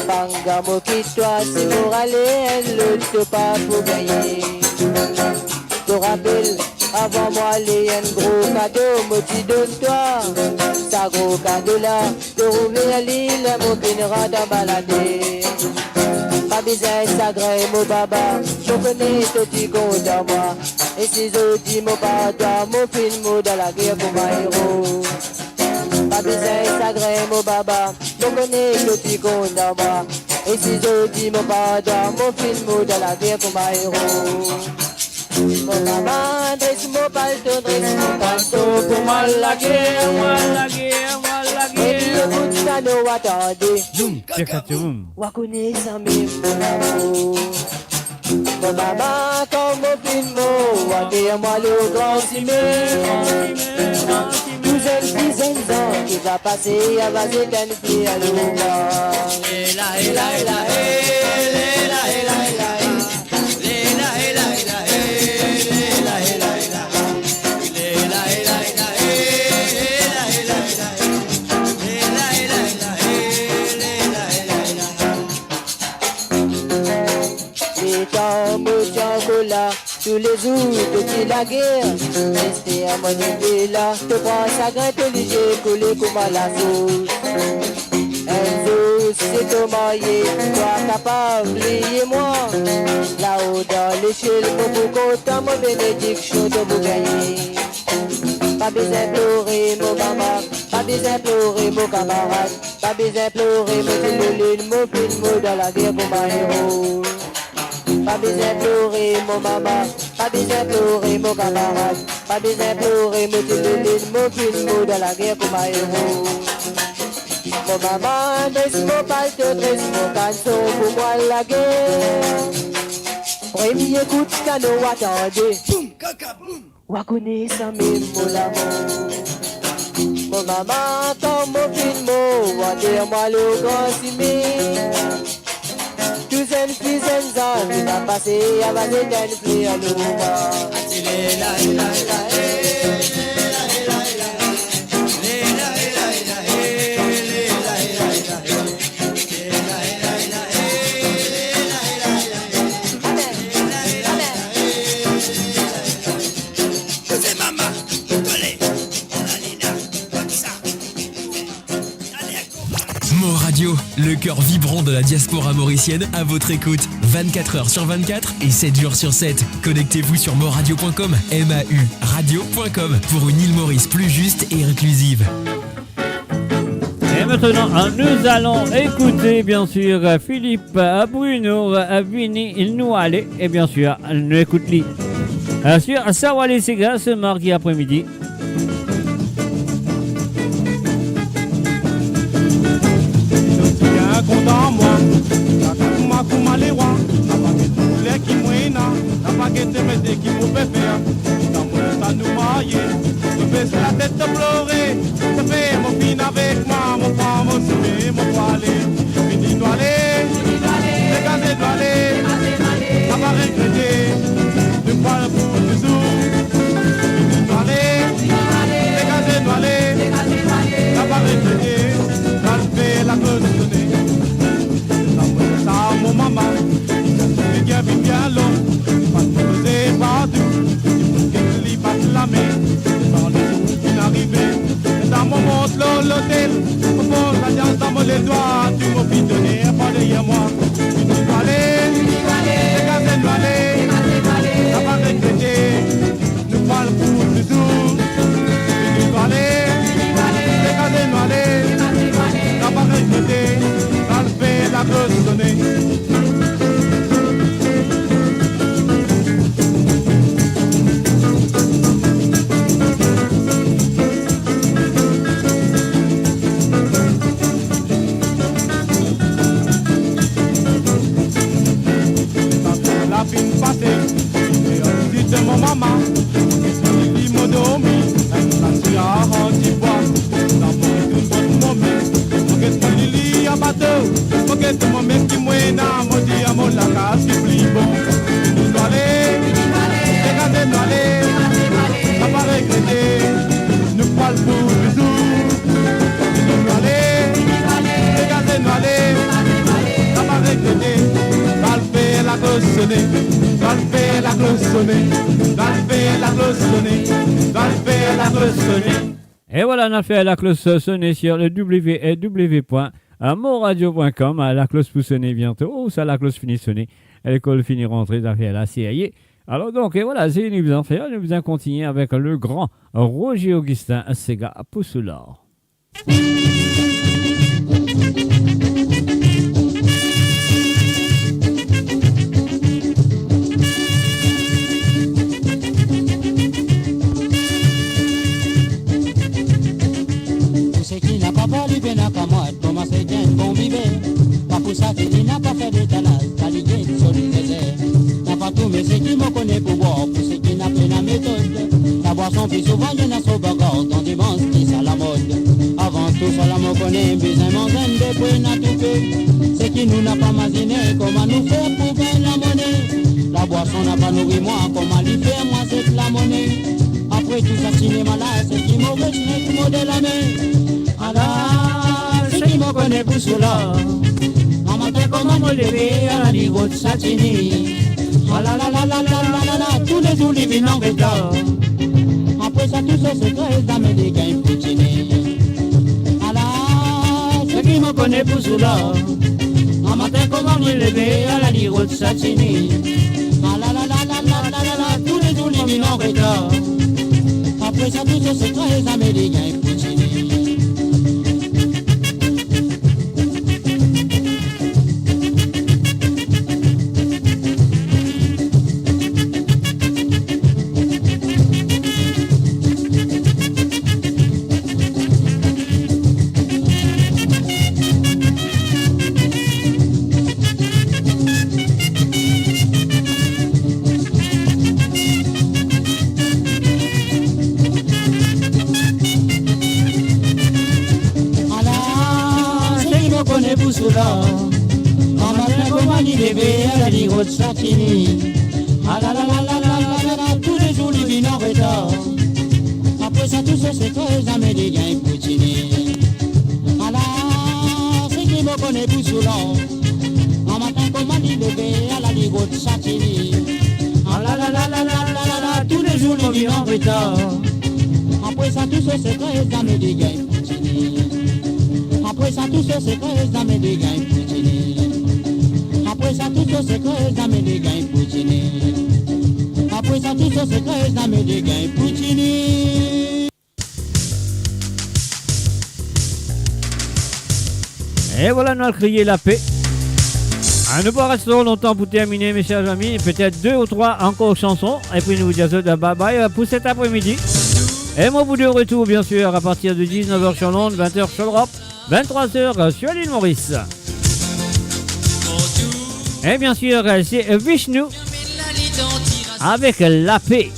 Banga mo quitte-toi, c'est pour aller, elle ne te pas pour gagner. Te rappelle, avant moi, les un gros cadeau, moi tu donne-toi. Ça gros cadeau là, te rouler à l'île, mon pinera d'en balader. pas besoin de s'agréer mon baba, je connais tout petit content moi. Et si je dis mon papa, mon film dans la guerre pour ma héros. Pas besoin de s'agréer mon baba, je connais tout petit content moi. Et si je dis mon papa, mon film dans la guerre pour ma héros. Mon maman, dresse mon palto pour moi la guerre, moi la guerre, moi la guerre. Et puis écoute ça, nous attendez. Wakone sa même mon amour. Mon maman, comme mon film, wakeye-moi le grand cimé. Douzaine ans qui va passer, elle va s'éteindre puis à l'ouvert. Et là, et là, et là, et là, et là, et là. Tous les jours, depuis la guerre, rester à mon idée là, te prends sa graine, te léger, coller comme à la sauce. Un jour, c'est ton marié, toi capable, oubliez-moi. Là-haut dans l'échelle, pour vous content, mon bénédiction de vous gagner. Pas besoin de pleurer, mon maman, pas besoin de pleurer, mon camarade, pas besoin de pleurer, mon film, dans la guerre pour ma héros. Pas besoin de pleurer, mon maman, pas besoin de pleurer, mon camarade, pas besoin de pleurer, mon film, dans la guerre pour ma héros. Mon maman, dresse mon palto, dresse mon canson pour moi la guerre. Premier coup de canon, attendez. Boum, caca, boum. Wakone sa même mon amour. Mon maman, comme mon film, wakeye-moi le grand cimé. Douzaine ans, il va passer, elle va s'éteindre puis à l'ouvert. Radio, le cœur vibrant de la diaspora mauricienne à votre écoute 24h sur 24 et 7 jours sur 7. Connectez-vous sur moradio.com, MAU radio.com pour une île Maurice plus juste et inclusive. Et maintenant, nous allons écouter bien sûr Philippe Bruno Vini Nouale et bien sûr, nous écoutons sur Sawale Sega ce mardi après-midi. Content moi, la kuma les rois, la baguette poulet qui moina, la baguette médé qui vous fait faire, dans mon tas nous marier, je baisse la tête de pleurer, je fais mon fin avec moi, mon frère, mon soumé, mon poilé, fini doit aller, les gazés doit aller, ça va regretter, de quoi le pour toujours, fini doit aller, les gazés doit aller, ça va regretter, calmer la cause de donner. Mon maman, bien long, pas de poser partout, il faut qu'il la main, dans le jour qui n'arrivait, dans mon monte l'hôtel, on pose la danse dans les doigts, tu m'as fait donner, pas derrière moi, tu dois aller, les gazelles doivent aller, ça va regretter, nous parle pour toujours, tu dois aller, les gazelles doivent aller, ça va regretter, calmer la grosse donnée. De mon maman, il m'a dormi, elle m'a rendu bois, dans mon moment, mon lit à bateau, mon mec qui mouena, mon dit à mon lacasse qui plie bon, nous doit aller, les gars doivent aller, ça va regretter, nous parle pour le jour, nous doit aller, les gars doivent aller, ça va regretter, calmer la cause sonnée. Galper la cloche sonnée, galper la cloche sonnée, galper la cloche sonnée. Et voilà, on a fait la cloche sonnée sur le www.radiomaria.com. à moradio.com, à la cloche pour sonner bientôt. Oh, ça, la cloche finit sonner. L'école finit rentrer d'affaires là, c'est. Alors donc, et voilà, c'est une en faire. Nous allons continuer avec le grand Roger Augustin Sega Poussoulard. Pour ça qu'il n'a pas fait d'étalage, t'as l'idée sur le désert. N'a pas tout, mais c'est qui me connaît pour boire, pour ceux qui n'a pas la méthode. La boisson, puis souvent, y'en a sur bagarre, dans des bancs qui sont à la mode. Avant tout, ça la me connaît, besoin m'enzaine, depuis n'a tout fait. C'est qui nous n'a pas masiné, comment nous faire pour gagner la monnaie. La boisson n'a pas nourri moi, comment lui faire, moi c'est la monnaie. Après tout ça, cinéma là, c'est qui mauvais, c'est qui m'a de la main. Alors, c'est qui me connaît pour cela. Comment me lever à la niveau de Satini. Ah la la la la la la la, tous les jours les vins en retard. Après ça tout ça c'est très américain poutine. Ah là, ceux qui me connaissent pour cela. Un matin comment me lever à la niveau de Satini. Ah la la la la la la la, tous les jours les vins en retard. Après ça tout ça c'est très américain poutine. Satini. Ah la la la la la la la, tous les jours les vins en retard. Après ça tout ça c'est très américain poutine. Ah là, c'est qui me connaît pour cela. Un matin comment il levé à la ligo de Satini. Ah la la la la la la la, tous les jours les vins en retard. Après ça tout ça c'est très américain poutine. Après ça tout ça c'est très américain poutine. Après ça tout ça c'est très américain poutine. Après ça tout ça c'est très américain poutine. Et voilà, nous allons crier la paix. Nous ne restons longtemps pour terminer, mes chers amis. Peut-être 2 ou 3 encore chansons. Et puis nous vous disons bye bye pour cet après-midi. Et moi, vous de retour, bien sûr, à partir de 19h sur Londres, 20h sur l'Europe, 23h sur l'île Maurice. Et bien sûr, c'est Vishnu avec la paix.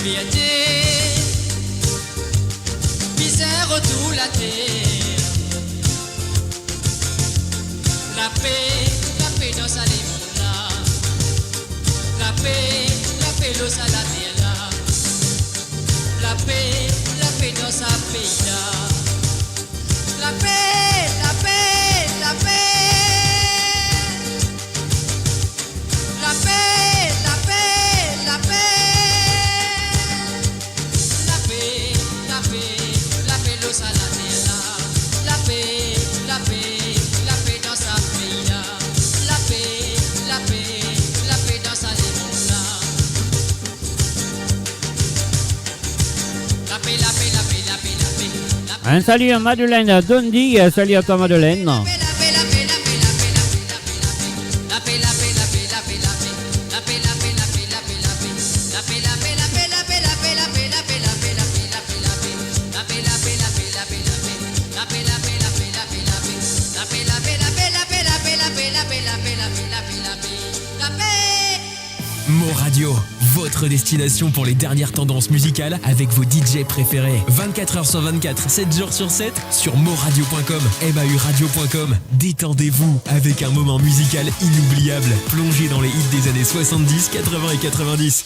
fierté, misère autour la terre. La paix dans sa limonade. La paix dans sa la terre là. La paix dans sa pays là. La paix, la paix, la paix. La paix, la paix, la paix. La paix, la paix, la paix dans sa la terre là. La paix, la paix, la paix dans sa pays là. La paix, la paix, la paix dans sa limonade là. La paix, la paix, la paix, la paix, la paix. Un salut à Madeleine Dondi, salut à toi Madeleine. Mo Radio, votre destination pour les dernières tendances musicales avec vos DJ préférés. 24h sur 24, 7 jours sur 7 sur moradio.com, mauradio.com. Détendez-vous avec un moment musical inoubliable. Plongez dans les hits des années 70, 80 et 90.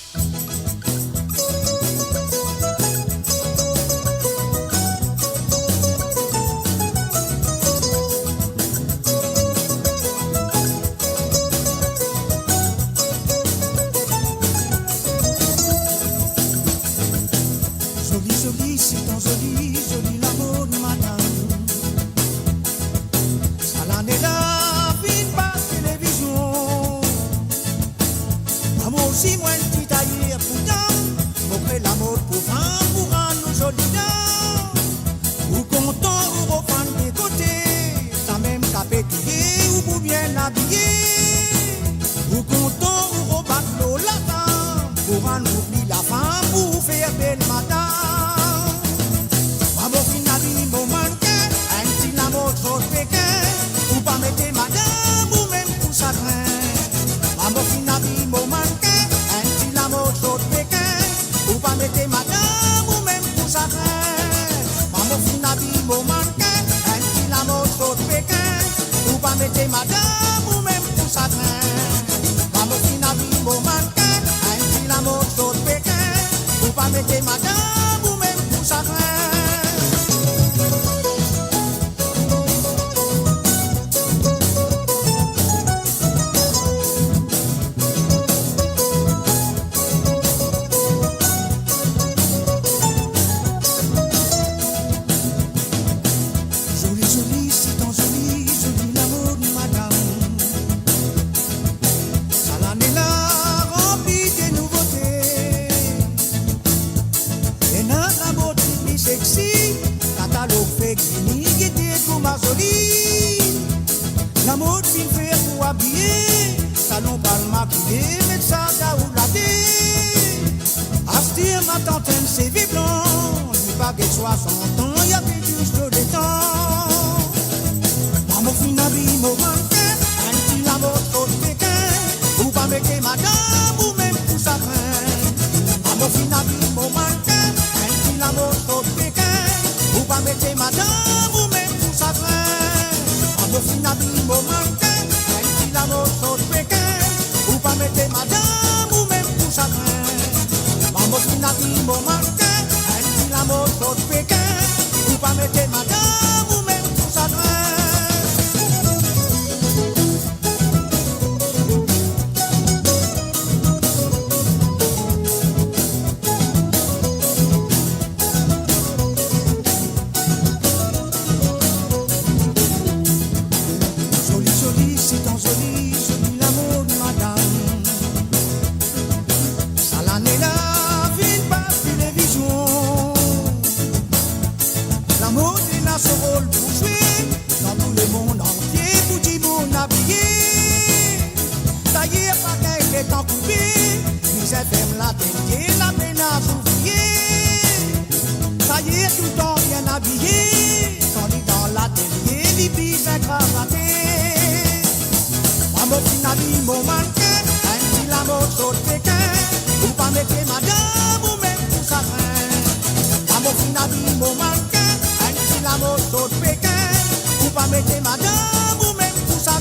mettez madame ou même tout ça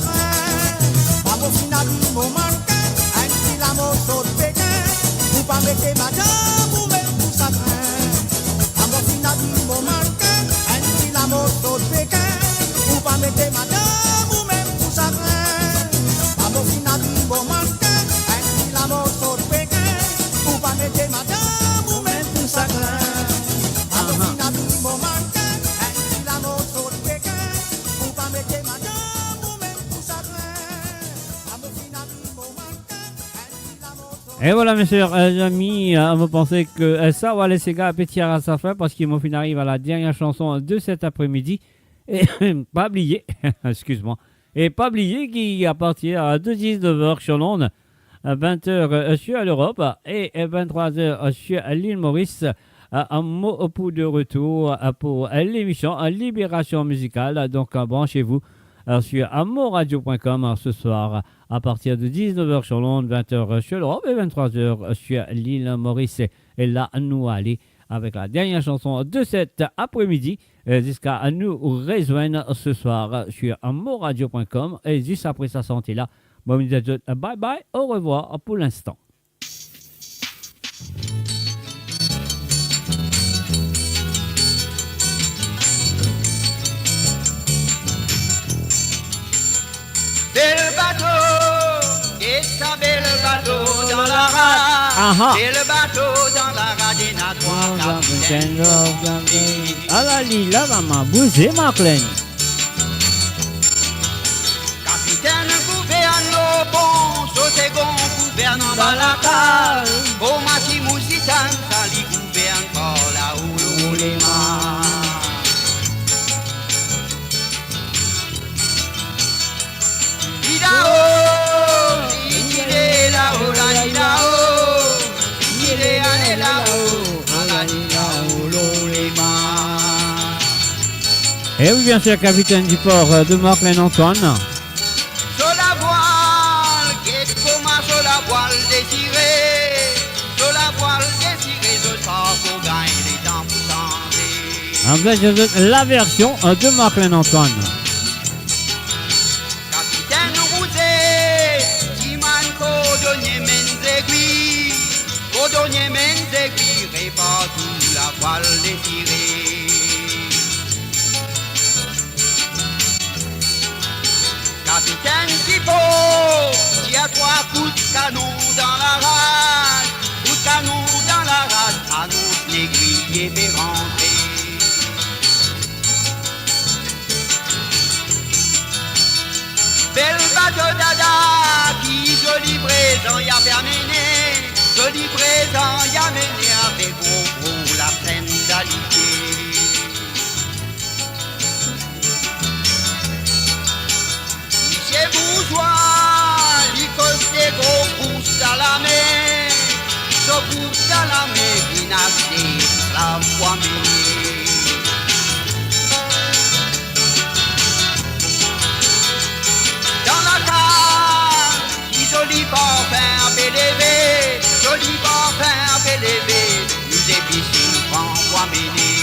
pas mon final mon manquin un petit l'amour saut de Pékin ou pas mettez madame ou même tout ça pas mon final mon manquin un petit l'amour saut de Pékin ou pas mettez madame ou même tout ça pas mon final mon manquin un petit l'amour saut de Pékin ou pas mettez madame ou même tout ça pas mon final mon manquin un petit l'amour saut de Pékin ou pas mettez madame ou même tout ça pas mon final mon manquin un petit l'amour saut Et voilà mes chers amis, vous pensez que ça va laisser gars pétir à sa fin parce qu'il m'en arrive à la dernière chanson de cet après-midi. Et pas oublier, excuse-moi, et pas oublier qu'il à partir de 19h sur l'onde, 20h sur l'Europe et 23h sur l'île Maurice, un mot pour de retour pour l'émission Libération musicale. Donc branchez-vous sur amoradio.com ce soir à partir de 19h sur l'onde, 20h sur l'Europe et 23h sur l'île Maurice. Et là, nous allons avec la dernière chanson de cet après-midi jusqu'à nous rejoindre ce soir sur amoradio.com. Et juste après sa santé là, bon, bye bye, au revoir pour l'instant. Bel bateau, et ça bel bateau dans la rade. Bel bateau dans la rade, il y a trois capitaines. À la ligne, là, maman, bougez, Marlène. Capitaine gouverne au pont, so second gouverne en bas la cale. Au mati moussitan, ça li gouverne par là où les mains. Là-haut, il est là-haut, là, il est là-haut, il est allé là-haut, là, il est là-haut, les mains. Et oui, bien sûr, capitaine du port de Marlène Antoine. Sur la voile, qu'est-ce qu'on m'a sur la voile déchirée, sur la voile déchirée, je sens qu'on gagne les temps pour changer. En fait, je donne la version de Marlène Antoine. Cordonnier mène aiguilles, répare tout la voile déchirée. Capitaine Thibault, qui a trois coups de canon dans la rade, coups de canon dans la rade, annonce l'aiguille fait rentrer. Bel bateau dada, qui joli présent y a terminé. Joli présent, y'a mené avec gros la peine d'alité. Chez bourgeois, il costait gros pouces à la main. Ce pouce à la main qui nasait la voie menée. Dans la cave, qui joli parfum élevé. Joli parfum fait lever, nous épicines prend mener.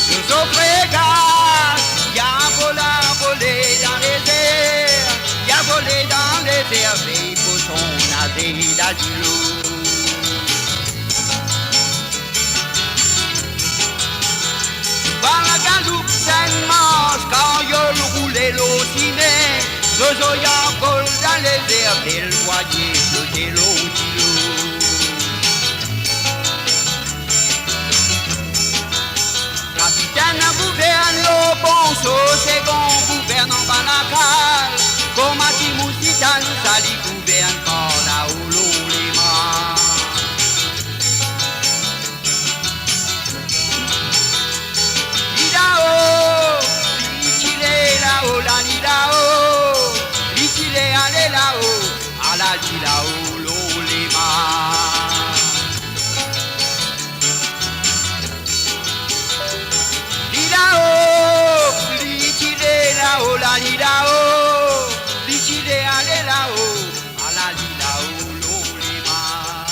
Nous offrez gaz, y'a un voleur volé dans les airs, y'a volé dans les airs, mais pour son adé d'adulot. Par la galoupe Saint-Manche, quand y'a roulé l'eau ciné. Jojo y'a vol dans les airs, et le voilier flotter l'eau d'îlot. Capitaine gouverne au bon, so second gouverne en banacal. Comme à Timoussitan, ça li gouverne par là où l'eau les mains. Là-haut, il est là-haut, là, il là-haut. Il est allé là-haut, à la dit là-haut, l'eau les mains. Il là-haut, il est là-haut, là, il là-haut. Il est allé là-haut, à la dit là-haut, l'eau les mains.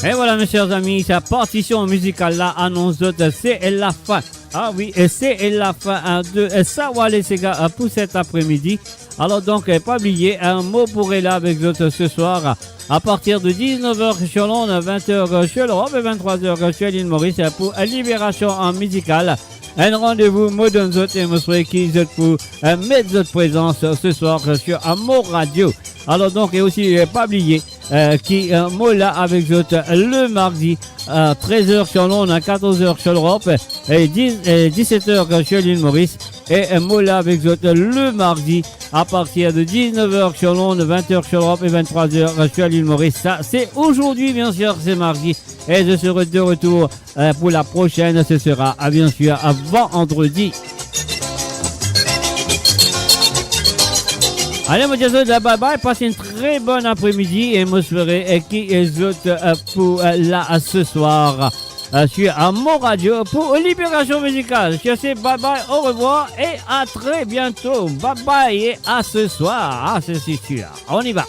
Et voilà, mes chers amis, sa partition musicale là annonce c'est la fin. Ah oui, et c'est la fin de Sawale Sega pour cet après-midi. Alors donc, pas oublier, un mot pour là avec vous ce soir à partir de 19h sur l'onde, 20h sur l'Europe et 23h sur l'île Maurice pour Libération en musicale. Un rendez-vous moderne et me qui pour mettre votre présence ce soir sur Amour Radio. Alors donc, et aussi pas oublier qui mot là avec vous le mardi à 13h sur l'onde, à 14h sur l'Europe et 17h sur l'île Maurice. Et mot là avec vous le mardi à partir de 19h sur l'onde, 20h sur l'Europe et 23h sur l'île Maurice. Ça, c'est aujourd'hui, bien sûr, c'est mardi. Et je serai de retour pour la prochaine. Ce sera, bien sûr, vendredi. Allez, moi, je vous dis bye bye. Passez une très bonne après-midi. Et moi, je ferai qui est autres pour là ce soir sur Amour Radio pour Libération Musicale. Je sais, bye bye, au revoir et à très bientôt. Bye bye et à ce soir. Ah, c'est sûr. On y va.